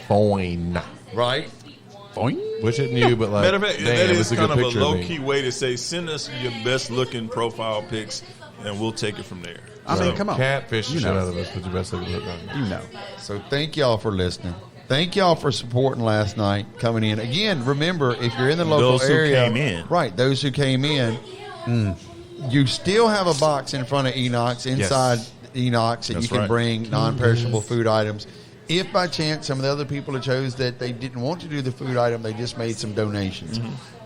fine. Right? Boing. Which isn't you, but like, Matter of fact, damn, that it's is a kind good of a picture of me. low-key way to say, send us your best-looking profile pics, and we'll take it from there. I mean, come on. Catfish the You shit know. out of us with your best looking look. You know. So thank y'all for listening. Thank y'all for supporting last night, coming in. Again, remember, if you're in the local Those who area, came in. right, those who came in, you still have a box in front of Enoch's, inside Enoch's, that That's you can right. bring non-perishable food items. If by chance some of the other people chose that they didn't want to do the food item, they just made some donations.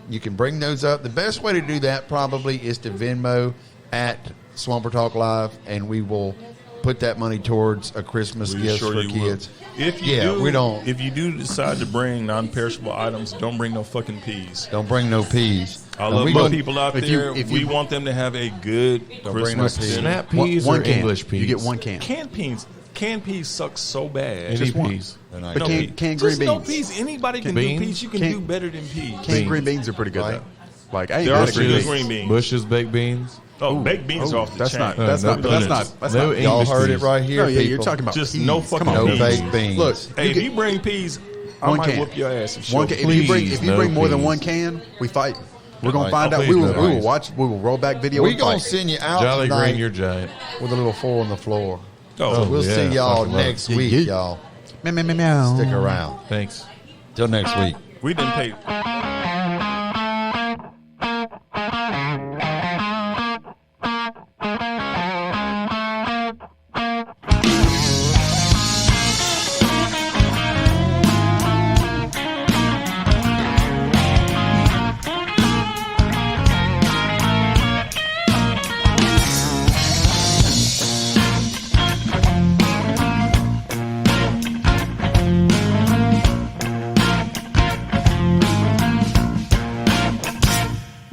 You can bring those up. The best way to do that probably is to Venmo at Swamper Talk Live, and we will put that money towards a Christmas We gift sure for you kids. will. If you Yeah, do, we don't- If you do decide to bring non-perishable items, don't bring no fucking peas. Don't bring no peas. I And love we my gonna- people out if you- there. if We you- want them to have a good Don't bring no Christmas peas. dinner. Snap peas One or can. English peas? You get one can. Canned peas suck so bad. Any Just one. peas. They're not But good. canned green Just no beans. peas. Anybody can Beans? do peas. You can Canned- do better than peas. Canned green beans are pretty good Right. though. Like I ain't There are mad at green good beans. green beans. Bush's baked beans. Oh, baked beans Oh, are off the that's chain. not. That's No, not. But that's not. That's no not. English Y'all heard it peas. right here, No, yeah, people. you're talking about Just peas. no fucking Come on. no peas. baked beans. Look, Hey, you if get you bring peas, I one might can. whoop your ass and one show can. you. If you bring no more than peas. one can, we fight. We're gonna Right. find out. Please, We will. no We will peas. watch. We will roll back video. We and gonna fight. send you out Jolly tonight Green, you're giant. with a little 4 on the floor. Oh, We'll yeah, see y'all fucking love it. next week, Yeah. y'all. Meow, meow, meow, meow. Stick around. Thanks. Till next week. we didn't pay.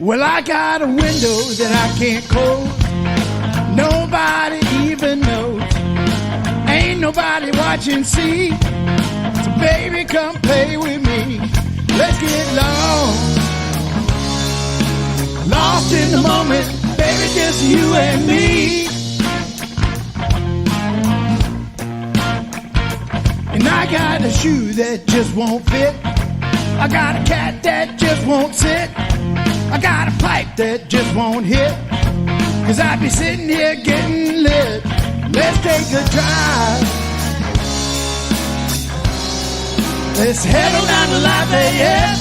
Well, I got a window that I can't close. Nobody even knows. Ain't nobody watching, see. So baby, come play with me. Let's get lost. Lost in the moment, baby, just you and me. And I got a shoe that just won't fit. I got a cat that just won't sit. I got a pipe that just won't hit. 'Cause I'd be sitting here getting lit. Let's take a drive. Let's head on down to Lafayette.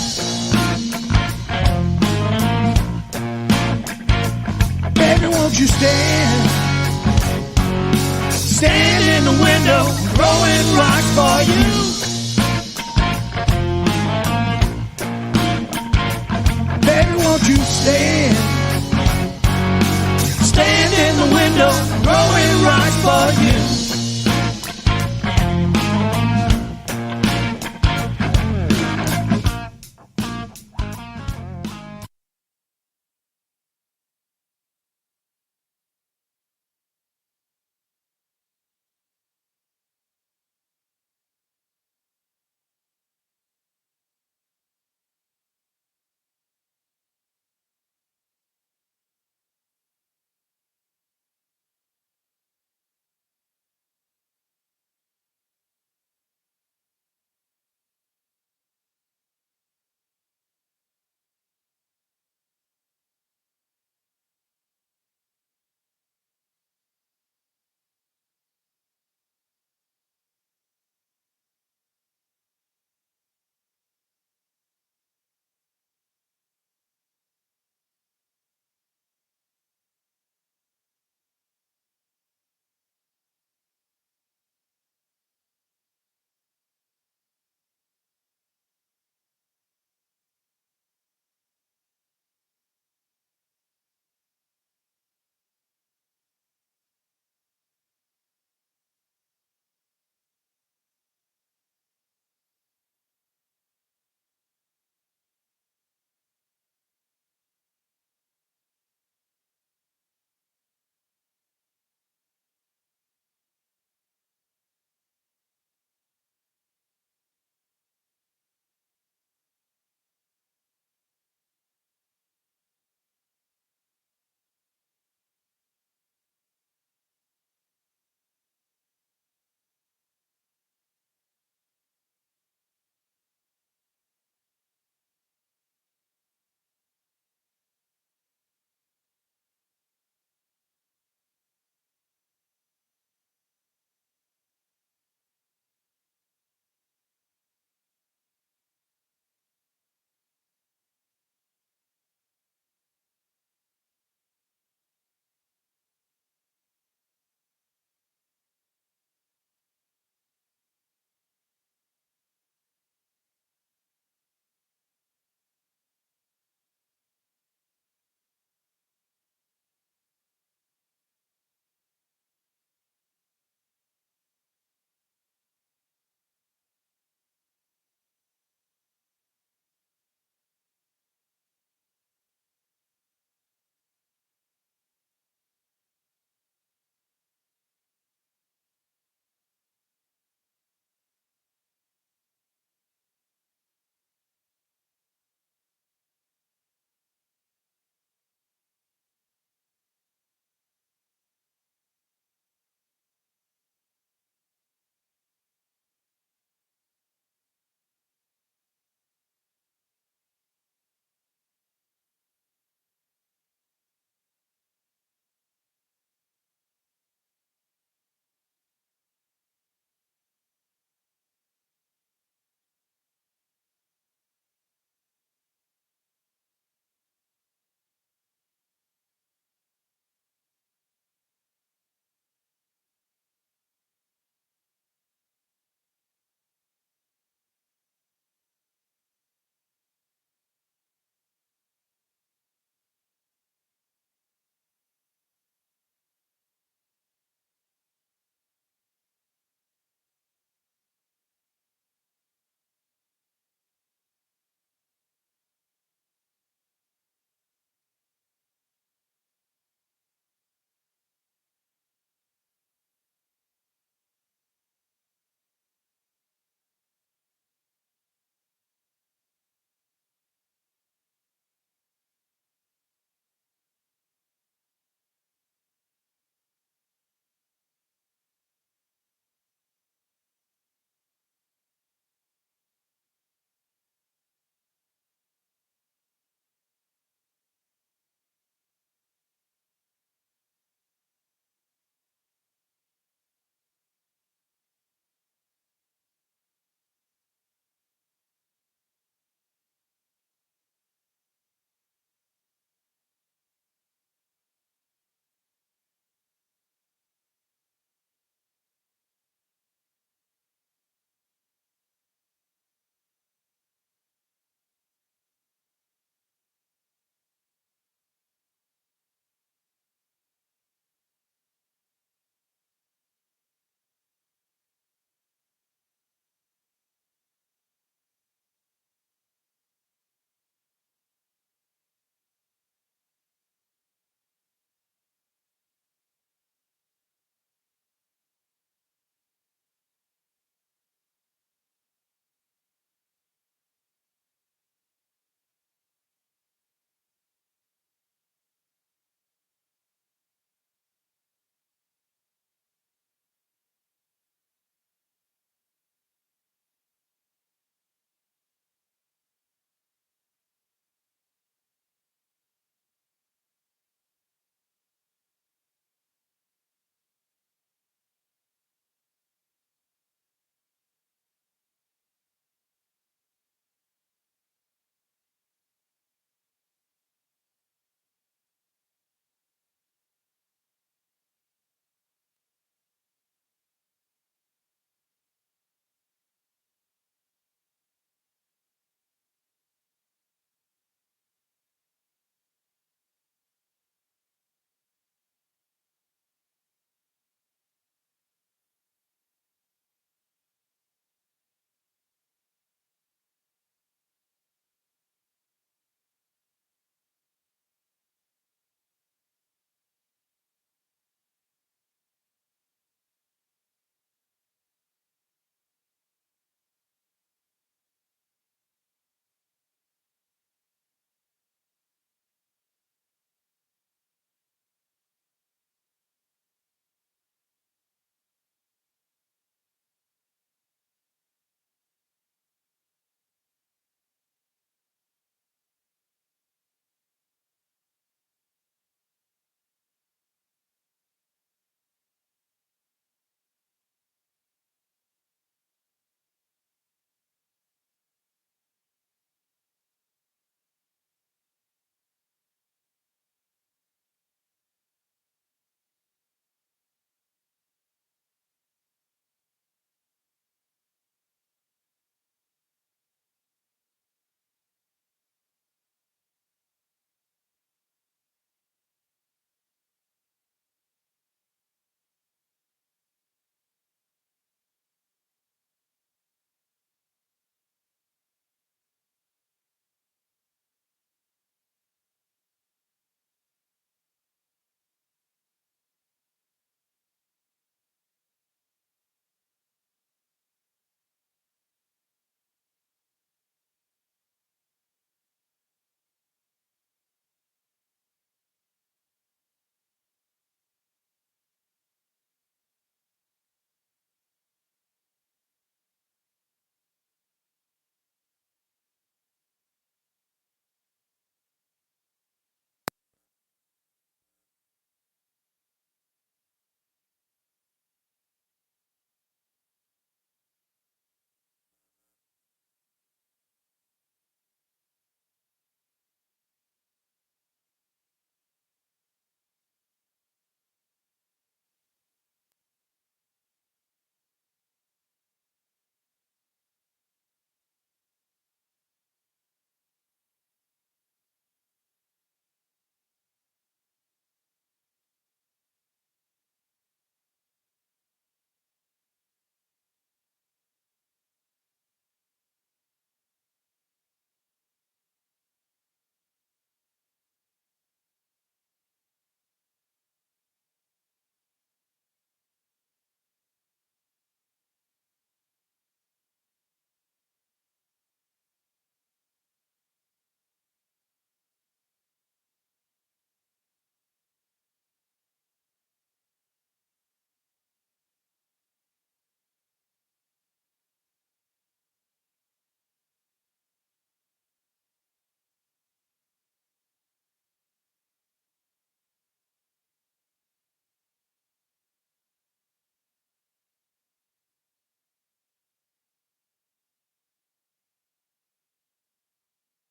Baby, won't you stand? Stand in the window, throwing rocks for you. Baby, won't you stand? Stand in the window, throwing rocks for you.